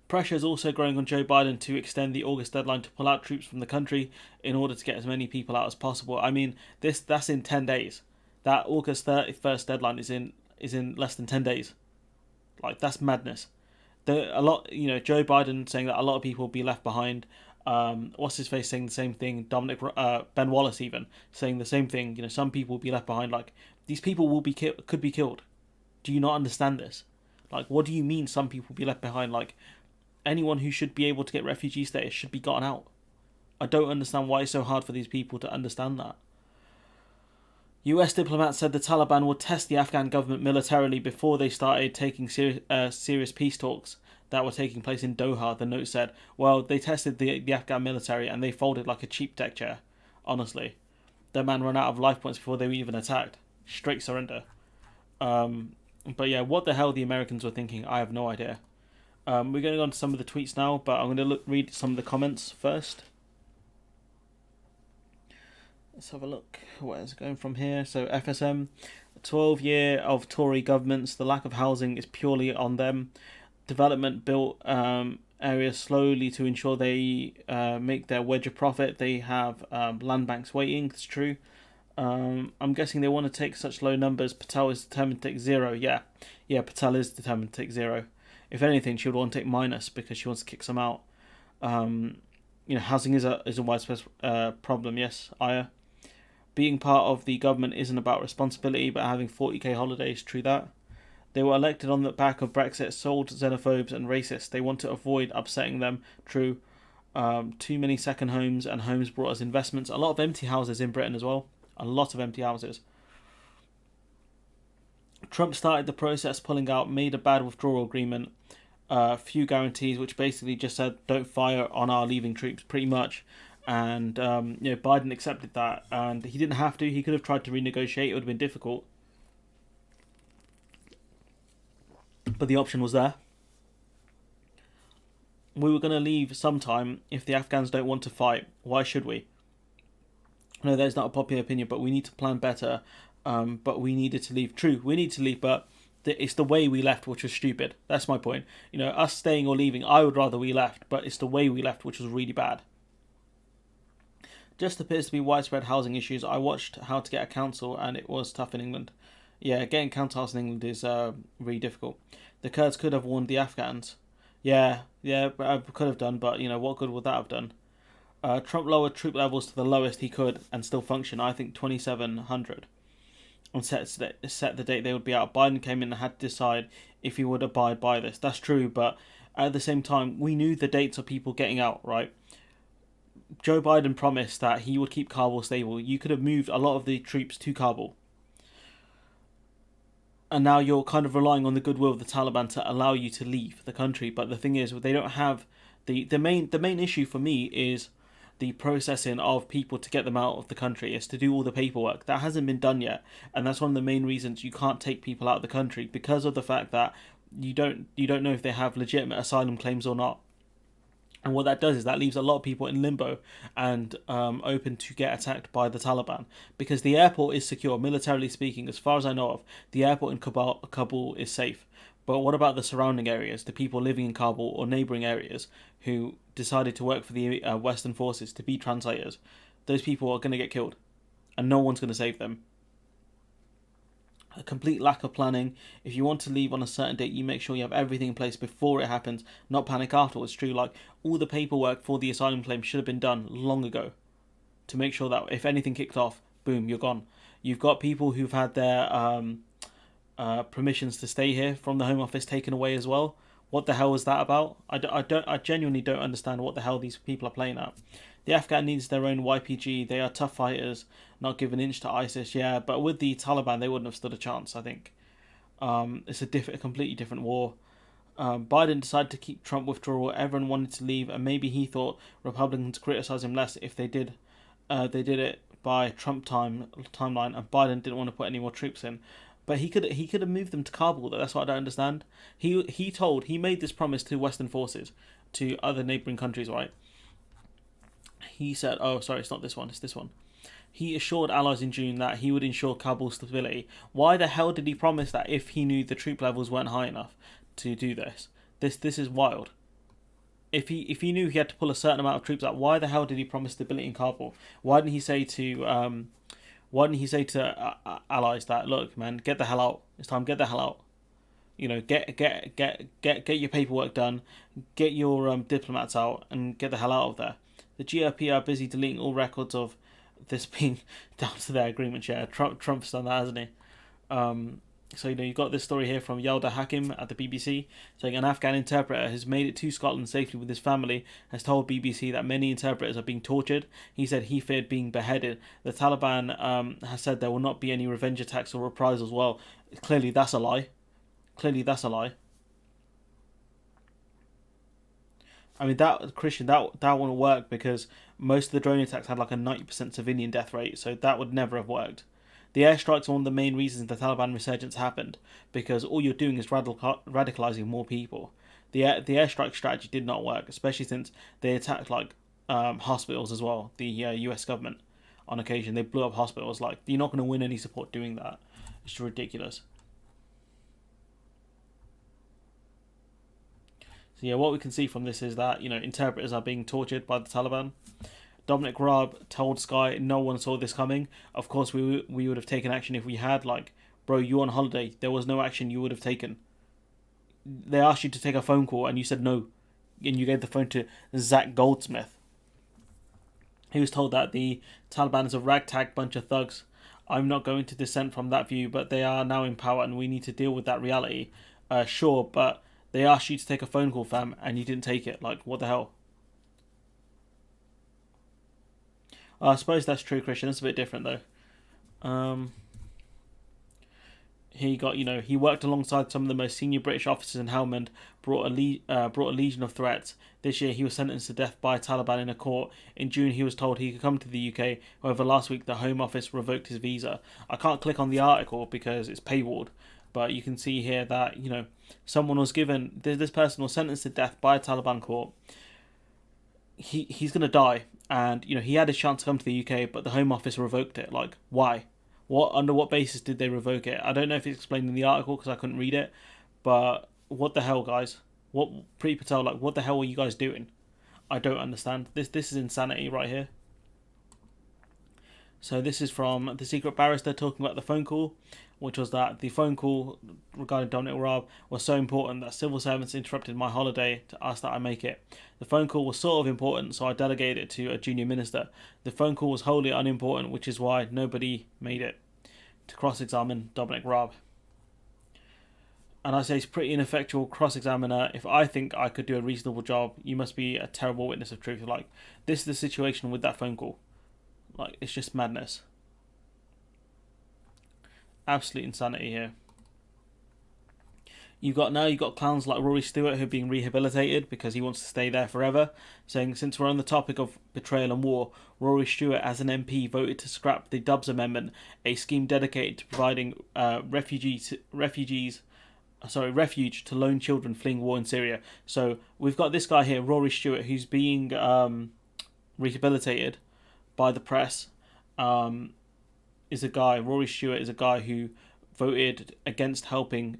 Pressure is also growing on Joe Biden to extend the August deadline to pull out troops from the country in order to get as many people out as possible. I mean, that's in 10 days. That August 31st deadline is in less than 10 days. Like, that's madness. Joe Biden saying that a lot of people will be left behind. What's his face saying the same thing? Ben Wallace even saying the same thing. Some people will be left behind. Like, these people could be killed. Do you not understand this? Like, what do you mean some people will be left behind? Like, anyone who should be able to get refugee status should be gotten out. I don't understand why it's so hard for these people to understand that. US diplomats said the Taliban would test the Afghan government militarily before they started taking serious peace talks that were taking place in Doha, the note said. Well, they tested the Afghan military and they folded like a cheap deck chair, honestly. Their man ran out of life points before they were even attacked. Straight surrender. But yeah, what the hell the Americans were thinking, I have no idea. We're going to go on to some of the tweets now, but I'm going to read some of the comments first. Let's have a look. Where is it going from here? So FSM, 12 year of Tory governments. The lack of housing is purely on them. Development built areas slowly to ensure they make their wedge of profit. They have land banks waiting. It's true. I'm guessing they want to take such low numbers. Patel is determined to take zero. Yeah, Patel is determined to take zero. If anything, she would want to take minus because she wants to kick some out. Housing is a widespread problem. Yes, Aya. Being part of the government isn't about responsibility, but having 40k holidays. True that. They were elected on the back of Brexit, sold xenophobes and racists. They want to avoid upsetting them. True. Too many second homes, and homes brought us investments. A lot of empty houses in Britain as well. A lot of empty houses. Trump started the process, pulling out, made a bad withdrawal agreement. Few guarantees, which basically just said don't fire on our leaving troops, pretty much. And Biden accepted that, and he didn't have to. He could have tried to renegotiate. It would have been difficult, but the option was there. We were going to leave sometime if the Afghans don't want to fight. Why should we? No, that's not a popular opinion, but we need to plan better. But we needed to leave. True, we need to leave, but it's the way we left which was stupid. That's my point. Us staying or leaving, I would rather we left, but it's the way we left which was really bad. Just appears to be widespread housing issues. I watched How to Get a Council, and it was tough in England. Yeah, getting council house in England is really difficult. The Kurds could have warned the Afghans. Yeah, could have done, but what good would that have done? Trump lowered troop levels to the lowest he could and still function. I think 2,700, and set the date they would be out. Biden came in and had to decide if he would abide by this. That's true, but at the same time, we knew the dates of people getting out, right? Joe Biden promised that he would keep Kabul stable. You could have moved a lot of the troops to Kabul. And now you're kind of relying on the goodwill of the Taliban to allow you to leave the country. But the thing is, they don't have the main issue for me is the processing of people to get them out of the country, is to do all the paperwork. That hasn't been done yet, and that's one of the main reasons you can't take people out of the country, because of the fact that you don't know if they have legitimate asylum claims or not. And what that does is that leaves a lot of people in limbo and open to get attacked by the Taliban, because the airport is secure, militarily speaking. As far as I know of, the airport in Kabul is safe. But what about the surrounding areas, the people living in Kabul or neighbouring areas who decided to work for the Western forces to be translators? Those people are going to get killed, and no one's going to save them. A complete lack of planning. If you want to leave on a certain date, you make sure you have everything in place before it happens, not panic afterwards. True, like all the paperwork for the asylum claim should have been done long ago, to make sure that if anything kicked off, boom, you're gone. You've got people who've had their permissions to stay here from the Home Office taken away as well. What the hell is that about? I genuinely don't understand what the hell these people are playing at. The Afghan needs their own YPG. They are tough fighters, not give an inch to ISIS. Yeah, but with the Taliban, they wouldn't have stood a chance, I think. It's a completely different war. Biden decided to keep Trump withdrawal. Everyone wanted to leave, and maybe he thought Republicans criticize him less if they did it by Trump timeline, and Biden didn't want to put any more troops in. But he could have moved them to Kabul. That's what I don't understand. He made this promise to Western forces, to other neighboring countries, right? He said, oh, sorry, it's not this one, it's this one. He assured allies in June that he would ensure Kabul's stability. Why the hell did he promise that if he knew the troop levels weren't high enough to do this? This is wild. If he knew he had to pull a certain amount of troops out, why the hell did he promise stability in Kabul? Why didn't he say to allies that, look, man, get the hell out. It's time, get the hell out. Get your paperwork done, get your diplomats out, and get the hell out of there. The GOP are busy deleting all records of this being down to their agreement. Yeah, Trump's done that, hasn't he? So you've got this story here from Yalda Hakim at the BBC, saying an Afghan interpreter has made it to Scotland safely with his family, has told BBC that many interpreters are being tortured. He said he feared being beheaded. The Taliban has said there will not be any revenge attacks or reprisals. Well, clearly that's a lie. I mean, that wouldn't work, because most of the drone attacks had like a 90% civilian death rate, so that would never have worked. The airstrikes are one of the main reasons the Taliban resurgence happened, because all you're doing is radicalizing more people. The airstrike strategy did not work, especially since they attacked hospitals as well. The US government, on occasion, they blew up hospitals. Like, you're not going to win any support doing that. It's ridiculous. So yeah, what we can see from this is that, interpreters are being tortured by the Taliban. Dominic Raab told Sky, no one saw this coming. Of course, we would have taken action if we had. Like, bro, you on holiday. There was no action you would have taken. They asked you to take a phone call and you said no. And you gave the phone to Zach Goldsmith. He was told that the Taliban is a ragtag bunch of thugs. I'm not going to dissent from that view, but they are now in power and we need to deal with that reality. Sure, but they asked you to take a phone call, fam, and you didn't take it. Like, what the hell? I suppose that's true, Christian. It's a bit different, though. He worked alongside some of the most senior British officers in Helmand, brought a legion of threats. This year, he was sentenced to death by Taliban in a court. In June, he was told he could come to the UK. However, last week, the Home Office revoked his visa. I can't click on the article because it's paywalled, but you can see here that, someone was given... This person was sentenced to death by a Taliban court. He's going to die. And, he had his chance to come to the UK, but the Home Office revoked it. Like, why? Under what basis did they revoke it? I don't know if it's explained in the article because I couldn't read it. But what the hell, guys? Priti Patel, what the hell are you guys doing? I don't understand. This is insanity right here. So this is from the secret barrister talking about the phone call, which was that the phone call regarding Dominic Raab was so important that civil servants interrupted my holiday to ask that I make it. The phone call was sort of important, so I delegated it to a junior minister. The phone call was wholly unimportant, which is why nobody made it. To cross-examine Dominic Raab. And I say he's pretty ineffectual cross-examiner. If I think I could do a reasonable job, you must be a terrible witness of truth. Like, this is the situation with that phone call. Like, it's just madness. Absolute insanity here. You've got clowns like Rory Stewart who are being rehabilitated because he wants to stay there forever, saying since we're on the topic of betrayal and war, Rory Stewart as an MP voted to scrap the Dubs Amendment, a scheme dedicated to providing refuge to lone children fleeing war in Syria. So we've got this guy here, Rory Stewart, who's being rehabilitated by the press. Rory Stewart is a guy who voted against helping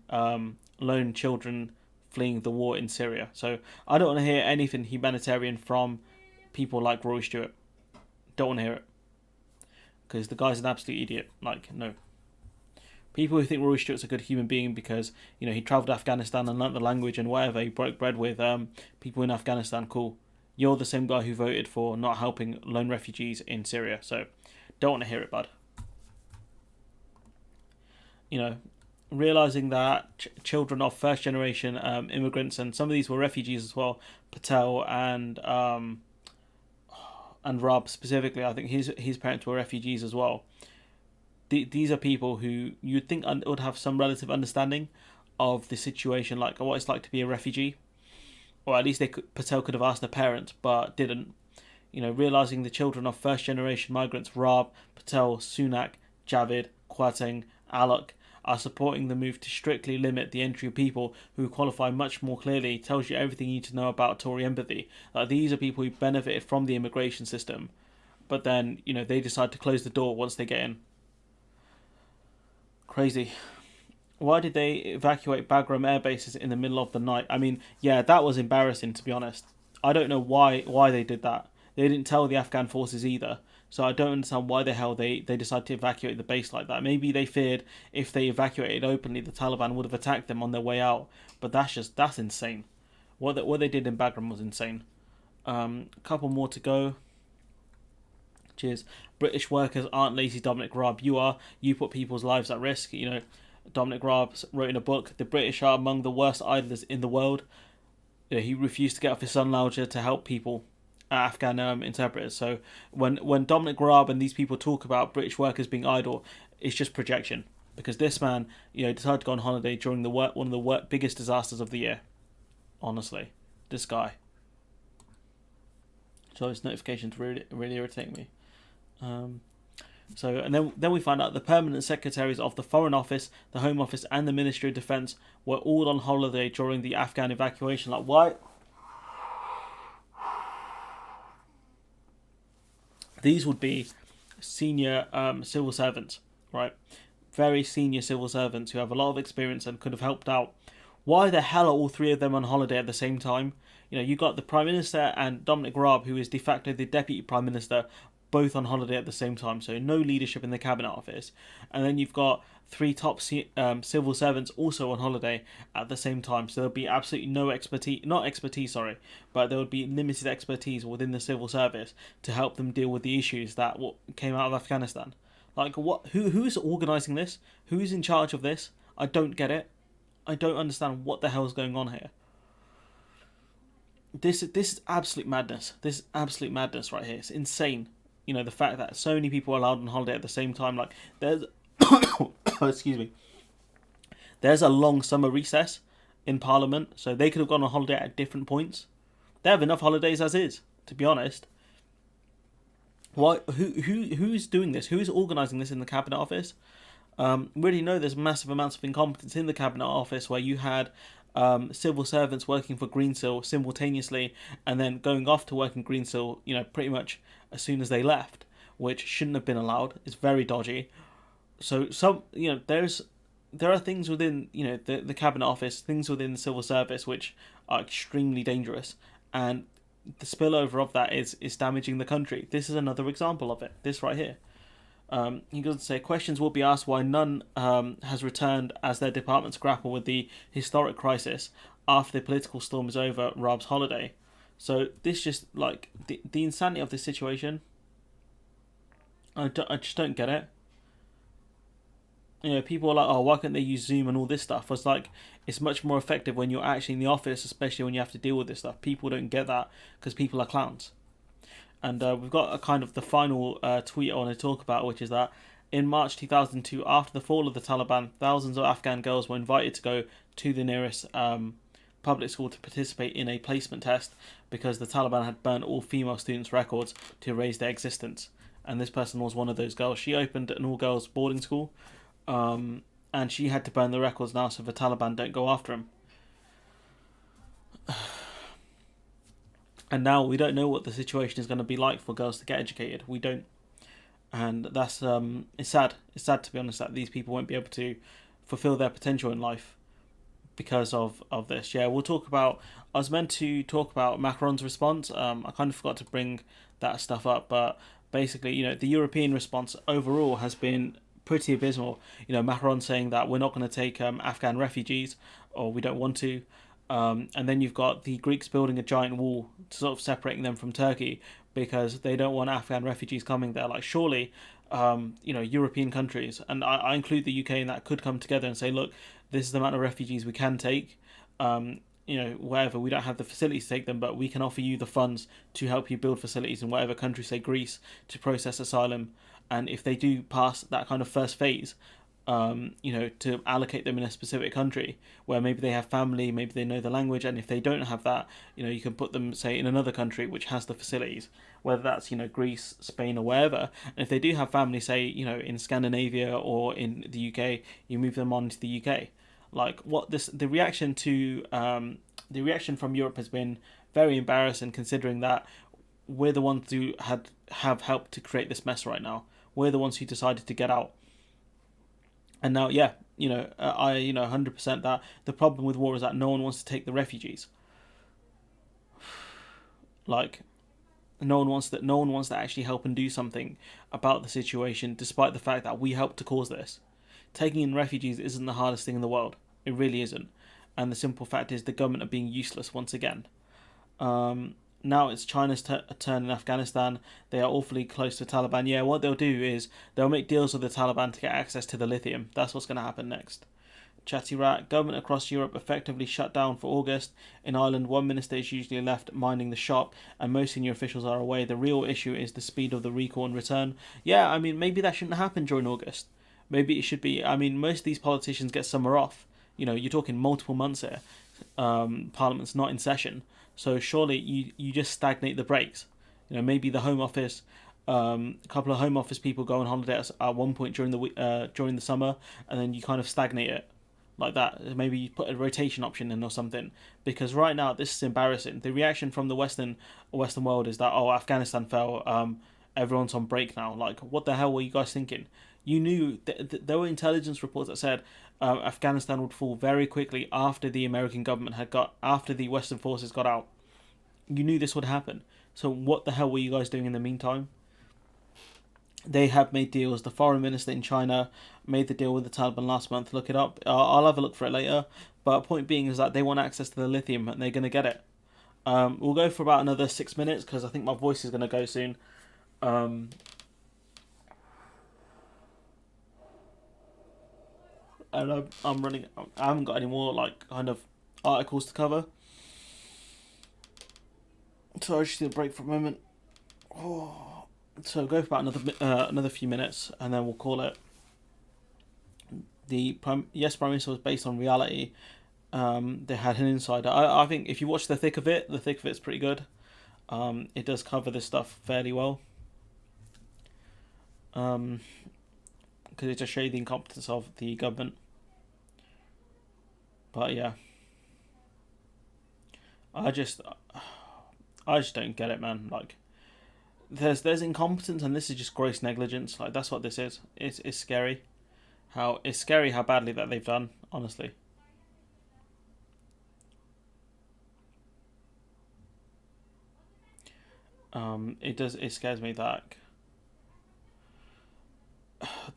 lone children fleeing the war in Syria. So I don't want to hear anything humanitarian from people like Rory Stewart. Don't want to hear it. Because the guy's an absolute idiot. Like, no. People who think Rory Stewart's a good human being because, he travelled to Afghanistan and learnt the language and whatever, he broke bread with people in Afghanistan, cool. You're the same guy who voted for not helping lone refugees in Syria. So don't want to hear it, bud. Realising that children of first generation immigrants, and some of these were refugees as well, Patel and Raab specifically, I think his parents were refugees as well. These are people who you'd think would have some relative understanding of the situation, like what it's like to be a refugee, or at least Patel could have asked their parents, but didn't. Realising the children of first generation migrants, Raab, Patel, Sunak, Javid, Kwarteng, Alok, are supporting the move to strictly limit the entry of people who qualify much more clearly tells you everything you need to know about Tory empathy. These are people who benefited from the immigration system, but then, they decide to close the door once they get in. Crazy. Why did they evacuate Bagram air bases in the middle of the night? I mean, yeah, that was embarrassing, to be honest. I don't know why they did that. They didn't tell the Afghan forces either. So I don't understand why the hell they decided to evacuate the base like that. Maybe they feared if they evacuated openly, the Taliban would have attacked them on their way out. But that's insane. What they did in Bagram was insane. A couple more to go. Cheers. British workers aren't lazy, Dominic Raab. You are. You put people's lives at risk. Dominic Raab wrote in a book, the British are among the worst idlers in the world. He refused to get off his sun lounger to help people. Afghan interpreters. So when Dominic Raab and these people talk about British workers being idle, it's just projection. Because this man, decided to go on holiday during one of the biggest disasters of the year. Honestly, this guy. So his notifications really irritate me. And then we find out the permanent secretaries of the Foreign Office, the Home Office, and the Ministry of Defence were all on holiday during the Afghan evacuation. Like, why? These would be senior civil servants, right? Very senior civil servants who have a lot of experience and could have helped out. Why the hell are all three of them on holiday at the same time? You got the Prime Minister and Dominic Raab, who is de facto the Deputy Prime Minister, both on holiday at the same time. So no leadership in the Cabinet Office. And then you've got three top civil servants also on holiday at the same time. So there'll be absolutely no but there would be limited expertise within the civil service to help them deal with the issues that came out of Afghanistan. Like, what? Who's organising this? Who's in charge of this? I don't get it. I don't understand what the hell is going on here. This is absolute madness. This is absolute madness right here. It's insane. The fact that so many people are allowed on holiday at the same time. Like, there's excuse me. There's a long summer recess in Parliament, so they could have gone on holiday at different points. They have enough holidays as is, to be honest. Why? Who's doing this? Who's organising this in the Cabinet Office? We already know there's massive amounts of incompetence in the Cabinet Office, where you had civil servants working for Greensill simultaneously and then going off to work in Greensill, pretty much as soon as they left, which shouldn't have been allowed. It's very dodgy. So there are things within the Cabinet Office, things within the civil service which are extremely dangerous, and the spillover of that is damaging the country. This is another example of it. This right here. He goes to say questions will be asked why none has returned as their departments grapple with the historic crisis after the political storm is over. Raab's holiday. So this just like the insanity of this situation. I just don't get it. You know, people are like, oh, why can't they use Zoom and all this stuff? It's like, it's much more effective when you're actually in the office, especially when you have to deal with this stuff. People don't get that because people are clowns. And we've got a kind of the final tweet I want to talk about, which is that in March 2002, after the fall of the Taliban, thousands of Afghan girls were invited to go to the nearest public school to participate in a placement test because the Taliban had burnt all female students' records to erase their existence. And this person was one of those girls. She opened an all-girls boarding school, and she had to burn the records now so the Taliban don't go after him. And now we don't know what the situation is going to be like for girls to get educated. We don't. And that's it's sad. It's sad, to be honest, that these people won't be able to fulfill their potential in life because of this. Yeah, we'll talk about... I was meant to talk about Macron's response. I kind of forgot to bring that stuff up. But basically, you know, the European response overall has been pretty abysmal. You know, Macron saying that we're not going to take Afghan refugees, or we don't want to. And then you've got the Greeks building a giant wall to sort of separating them from Turkey because they don't want Afghan refugees coming there. Like, surely, you know, European countries, and I include the UK in that, could come together and say, look, this is the amount of refugees we can take. You know, wherever we don't have the facilities to take them, but we can offer you the funds to help you build facilities in whatever country, say Greece, to process asylum. And if they do pass that kind of first phase, you know, to allocate them in a specific country where maybe they have family, maybe they know the language, and if they don't have that, you know, you can put them, say, in another country which has the facilities, whether that's, you know, Greece, Spain, or wherever. And if they do have family, say, you know, in Scandinavia or in the UK, you move them on to the UK. Like, the reaction from Europe has been very embarrassing, considering that we're the ones who have helped to create this mess right now. We're the ones who decided to get out. And now, yeah, you know, 100% that the problem with war is that no one wants to take the refugees. Like, no one wants to actually help and do something about the situation, despite the fact that we helped to cause this. Taking in refugees isn't the hardest thing in the world. It really isn't. And the simple fact is the government are being useless once again. Now it's China's turn in Afghanistan. They are awfully close to Taliban. Yeah, what they'll do is they'll make deals with the Taliban to get access to the lithium. That's what's going to happen next. Chatty Rat. Government across Europe effectively shut down for August. In Ireland, one minister is usually left minding the shop, and most senior officials are away. The real issue is the speed of the recall and return. Yeah, I mean, maybe that shouldn't happen during August. Maybe it should be... I mean, most of these politicians get summer off. You know, you're talking multiple months here. Parliament's not in session. So surely you just stagnate the breaks. You know, maybe the Home Office, a couple of Home Office people go on holiday at one point during the summer, and then you kind of stagnate it like that. Maybe you put a rotation option in or something. Because right now this is embarrassing. The reaction from the Western world is that, oh, Afghanistan fell. Everyone's on break now. Like, what the hell were you guys thinking? You knew there were intelligence reports that said Afghanistan would fall very quickly after the American government after the Western forces got out. You knew this would happen. So what the hell were you guys doing in the meantime? They have made deals. The foreign minister in China made the deal with the Taliban last month. Look it up. I'll have a look for it later. But point being is that they want access to the lithium and they're going to get it. We'll go for about another 6 minutes because I think my voice is going to go soon. And I'm running. I haven't got any more like kind of articles to cover, so I just need a break for a moment. Oh, so go for about another few minutes, and then we'll call it. The Prime Minister was based on reality. They had an insider. I think if you watch the thick of it's pretty good. It does cover this stuff fairly well. Because it just shows the incompetence of the government. But yeah, I just don't get it, man. Like, there's incompetence, and this is just gross negligence. Like, that's what this is. It's scary. It's scary how badly that they've done. Honestly. It scares me that.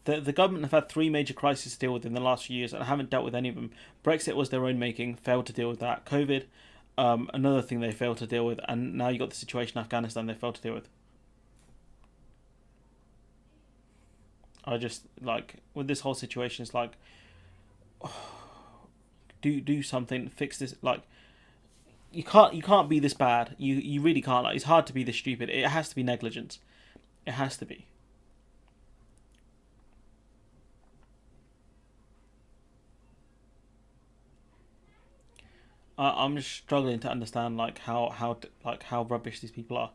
The government have had three major crises to deal with in the last few years and haven't dealt with any of them. Brexit was their own making, failed to deal with that. COVID, another thing they failed to deal with, and now you got the situation in Afghanistan they failed to deal with. I just like with this whole situation, it's like do something, fix this. Like you can't be this bad. You really can't. Like it's hard to be this stupid. It has to be negligence. It has to be. I'm just struggling to understand like how rubbish these people are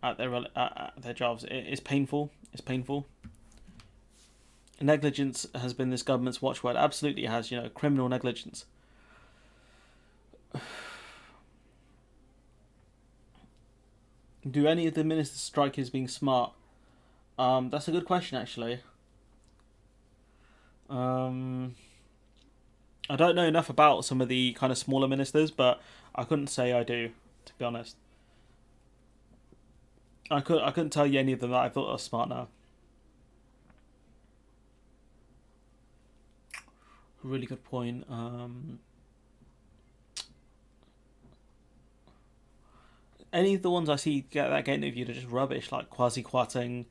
at their jobs. It's painful. It's painful. Negligence has been this government's watchword. Absolutely, it has. Criminal negligence. Do any of the ministers strike as being smart? That's a good question, actually. I don't know enough about some of the kind of smaller ministers, but I couldn't say I do, to be honest. I couldn't tell you any of them that I thought were smart now. Really good point. Any of the ones I see that get interviewed are just rubbish, like Kwasi Kwarteng.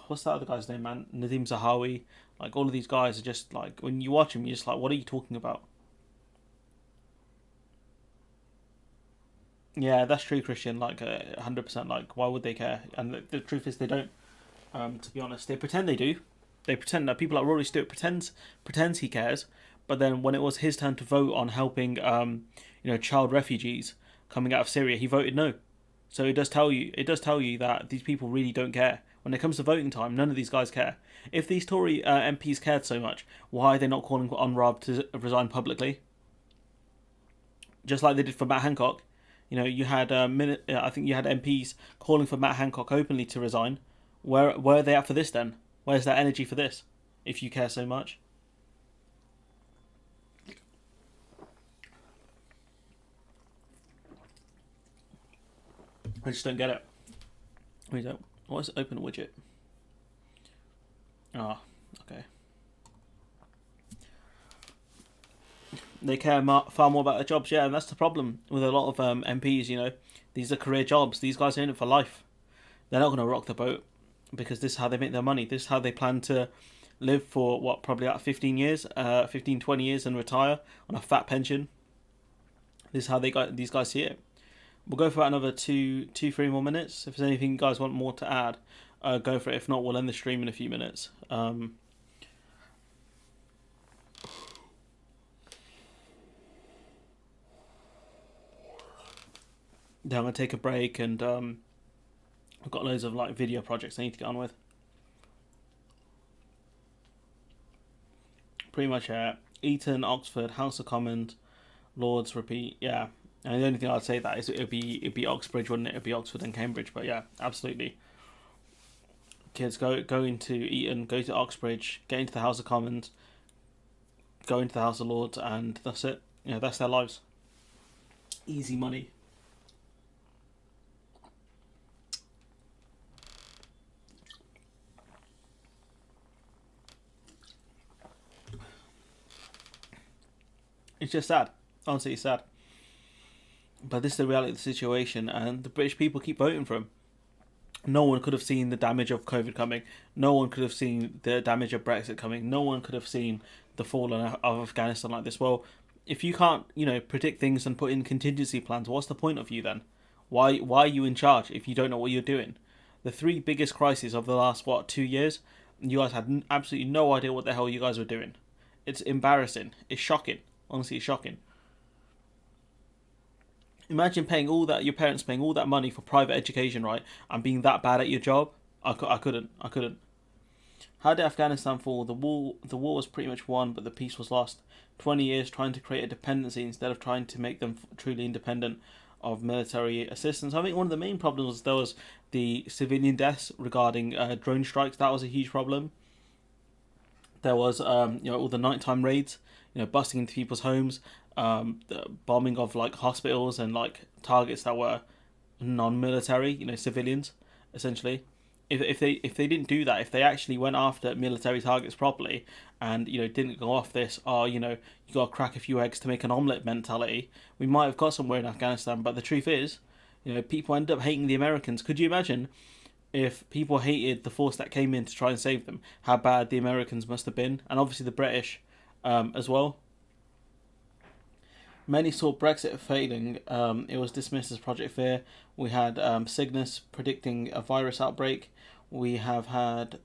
What's that other guy's name, man? Nadeem Zahawi. Like all of these guys are just like when you watch them, you're just like, what are you talking about? Yeah, that's true, Christian. Like 100%. Like, why would they care? And the truth is, they don't. To be honest, they pretend they do. They pretend that people like Rory Stewart pretends he cares, but then when it was his turn to vote on helping, child refugees coming out of Syria, he voted no. So it does tell you that these people really don't care. When it comes to voting time, none of these guys care. If these Tory MPs cared so much, why are they not calling on Raab to resign publicly? Just like they did for Matt Hancock. You had I think you had MPs calling for Matt Hancock openly to resign. Where are they at for this then? Where's that energy for this? If you care so much. I just don't get it. We don't. What is open widget? Ah, okay. They care far more about their jobs, yeah, and that's the problem with a lot of MPs. These are career jobs. These guys are in it for life. They're not going to rock the boat because this is how they make their money. This is how they plan to live for, probably about 15 years, 15, 20 years and retire on a fat pension. This is how these guys see it. We'll go for about another 3 more minutes. If there's anything you guys want more to add, go for it. If not, we'll end the stream in a few minutes. Then I'm going to take a break and I've got loads of video projects I need to get on with. Pretty much Eton, Oxford, House of Commons, Lords, repeat, yeah. And the only thing I'd say that is it'd be Oxbridge, wouldn't it? It'd be Oxford and Cambridge, but yeah, absolutely. Kids go into Eton, go to Oxbridge, get into the House of Commons, go into the House of Lords, and that's it. That's their lives. Easy money. It's just sad. Honestly, it's sad. But this is the reality of the situation, and the British people keep voting for him. No one could have seen the damage of COVID coming. No one could have seen the damage of Brexit coming. No one could have seen the fall of Afghanistan like this. Well, if you can't, predict things and put in contingency plans, what's the point of you then? Why are you in charge if you don't know what you're doing? The three biggest crises of the last, 2 years, you guys had absolutely no idea what the hell you guys were doing. It's embarrassing. It's shocking. Honestly, it's shocking. Imagine your parents paying all that money for private education, right, and being that bad at your job. I couldn't. How did Afghanistan fall? The war was pretty much won, but the peace was lost. 20 years trying to create a dependency instead of trying to make them truly independent of military assistance. I think one of the main problems was there was the civilian deaths regarding drone strikes. That was a huge problem. There was all the nighttime raids, busting into people's homes. The bombing of hospitals and targets that were non-military, civilians, essentially. if they didn't do that, if they actually went after military targets properly, and didn't go off this, you got to crack a few eggs to make an omelette mentality, we might have got somewhere in Afghanistan. But the truth is, people end up hating the Americans. Could you imagine if people hated the force that came in to try and save them? How bad the Americans must have been, and obviously the British as well. Many saw Brexit failing. It was dismissed as Project Fear. We had Cygnus predicting a virus outbreak. We have had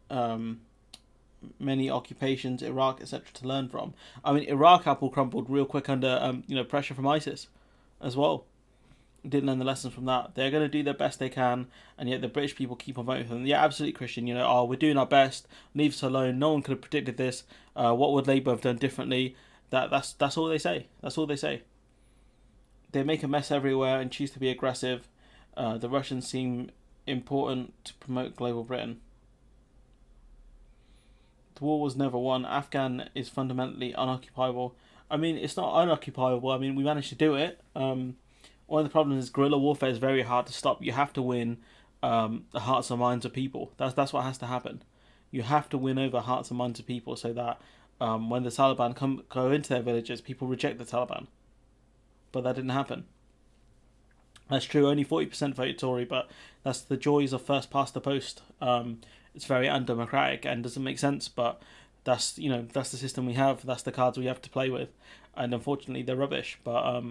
many occupations, Iraq, etc., to learn from. I mean, Iraq apple crumbled real quick under pressure from ISIS as well. Didn't learn the lessons from that. They're going to do their best they can, and yet the British people keep on voting for them. Yeah, absolutely, Christian. We're doing our best. Leave us alone. No one could have predicted this. What would Labour have done differently? That's all they say. That's all they say. They make a mess everywhere and choose to be aggressive. The Russians seem important to promote global Britain. The war was never won. Afghan is fundamentally unoccupiable. I mean, it's not unoccupiable. I mean, we managed to do it. One of the problems is guerrilla warfare is very hard to stop. You have to win the hearts and minds of people. That's what has to happen. You have to win over hearts and minds of people so that when the Taliban go into their villages, people reject the Taliban. But that didn't happen. That's true, only 40% voted Tory, but that's the joys of first past the post. It's very undemocratic and doesn't make sense, but that's the system we have. That's the cards we have to play with, and unfortunately they're rubbish. But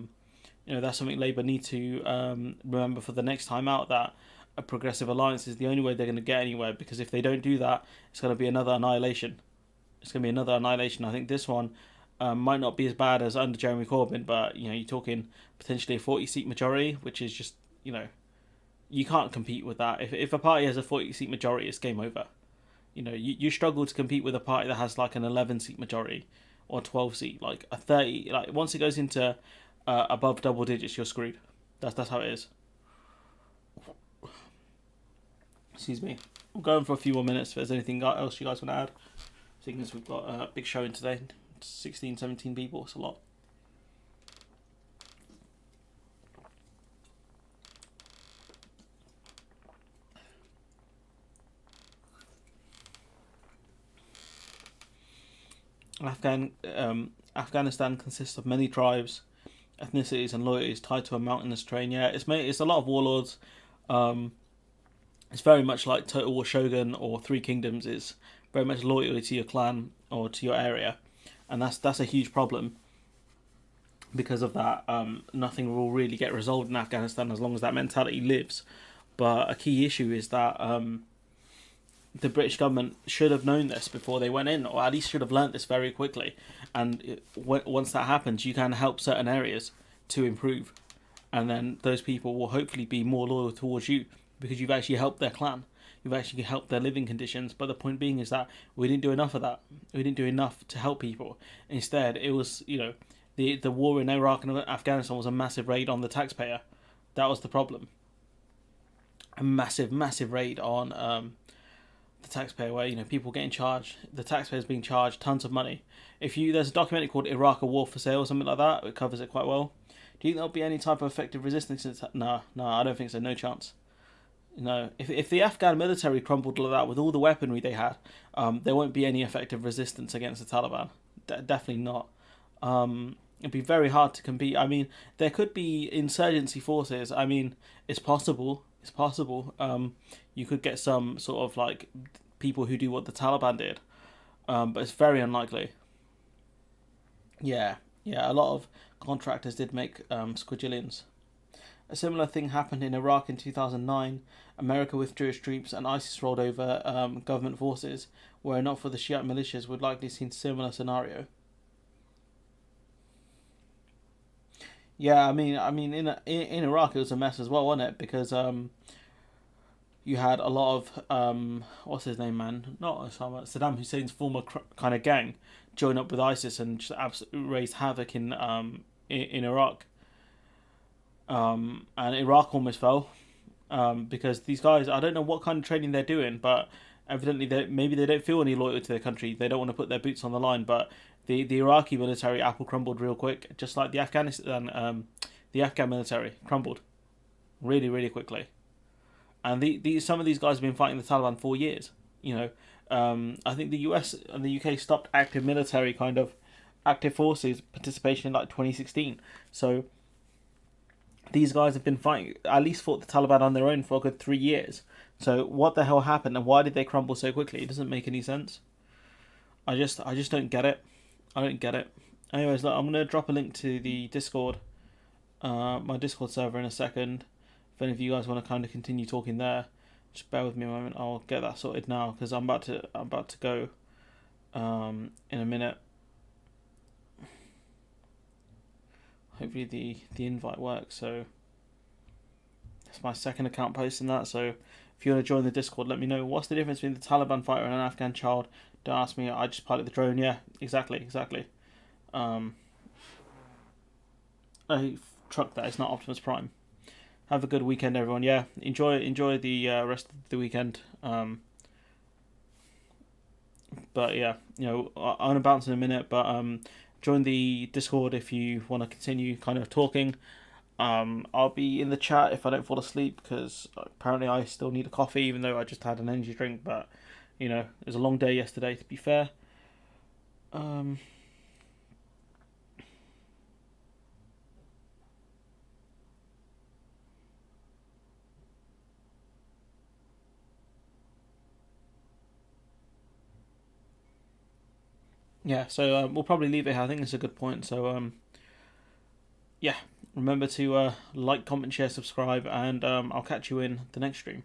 that's something Labour need to remember for the next time out, that a progressive alliance is the only way they're going to get anywhere. Because if they don't do that, it's going to be another annihilation. I think this one might not be as bad as under Jeremy Corbyn, but you're talking potentially a 40-seat majority, which is just you can't compete with that. If a party has a 40-seat majority, it's game over. You struggle to compete with a party that has like an 11-seat majority or 12-seat, like a 30. Like once it goes into above double digits, you're screwed. That's how it is. Excuse me. I'm going for a few more minutes. If there's anything else you guys want to add, seeing as we've got a big show in today. 16, 17 people, it's a lot. Afghanistan consists of many tribes, ethnicities and loyalties tied to a mountainous terrain. Yeah, it's a lot of warlords. It's very much like Total War Shogun or Three Kingdoms. It's very much loyalty to your clan or to your area. And that's a huge problem. Because of that, nothing will really get resolved in Afghanistan as long as that mentality lives. But a key issue is that the British government should have known this before they went in, or at least should have learnt this very quickly. And once that happens, you can help certain areas to improve. And then those people will hopefully be more loyal towards you because you've actually helped their clan. You've actually helped their living conditions. But the point being is that we didn't do enough of that. We didn't do enough to help people. Instead, it was, the war in Iraq and Afghanistan was a massive raid on the taxpayer. That was the problem. A massive, massive raid on the taxpayer, where people getting charged, the taxpayers being charged tons of money. There's a documentary called Iraq: A War for Sale or something like that. It covers it quite well. Do you think there'll be any type of effective resistance? No, I don't think so. No chance. If the Afghan military crumbled like that with all the weaponry they had, there won't be any effective resistance against the Taliban. Definitely not. It'd be very hard to compete. I mean, there could be insurgency forces. I mean, it's possible. It's possible. You could get some sort of like people who do what the Taliban did, but it's very unlikely. Yeah. A lot of contractors did make squadrillions. A similar thing happened in Iraq in 2009. America withdrew its troops and ISIS rolled over government forces. Were it not for the Shiite militias, would likely seen similar scenario. Yeah, I mean, in Iraq it was a mess as well, wasn't it? Because you had a lot of what's his name, man? Not Osama, Saddam Hussein's former kind of gang join up with ISIS and just absolutely raise havoc in Iraq. And Iraq almost fell because these guys, I don't know what kind of training they're doing, but evidently maybe they don't feel any loyalty to their country. They don't want to put their boots on the line, but the Iraqi military apple crumbled real quick, just like the Afghan military crumbled really, really quickly. and some of these guys have been fighting the Taliban for years. You know, I think the US and the UK stopped active military active forces participation in like 2016. So these guys have been fighting, at least fought the Taliban on their own for a good 3 years. So what the hell happened, and why did they crumble so quickly? It doesn't make any sense. I just don't get it. I don't get it. Anyways, look, I'm gonna drop a link to the Discord, my Discord server in a second. If any of you guys want to kind of continue talking there, just bear with me a moment. I'll get that sorted now because I'm about to go in a minute. Hopefully the invite works. So it's my second account posting that. So if you want to join the Discord, let me know. What's the difference between the Taliban fighter and an Afghan child? Don't ask me. I just pilot the drone. Yeah, exactly. A truck that is not Optimus Prime. Have a good weekend, everyone. Yeah, enjoy the rest of the weekend. But yeah, I'm gonna bounce in a minute. But join the Discord if you want to continue kind of talking. I'll be in the chat if I don't fall asleep because apparently I still need a coffee, even though I just had an energy drink. But it was a long day yesterday. To be fair. Yeah, so we'll probably leave it here. I think it's a good point. So yeah, remember to like, comment, share, subscribe, and I'll catch you in the next stream.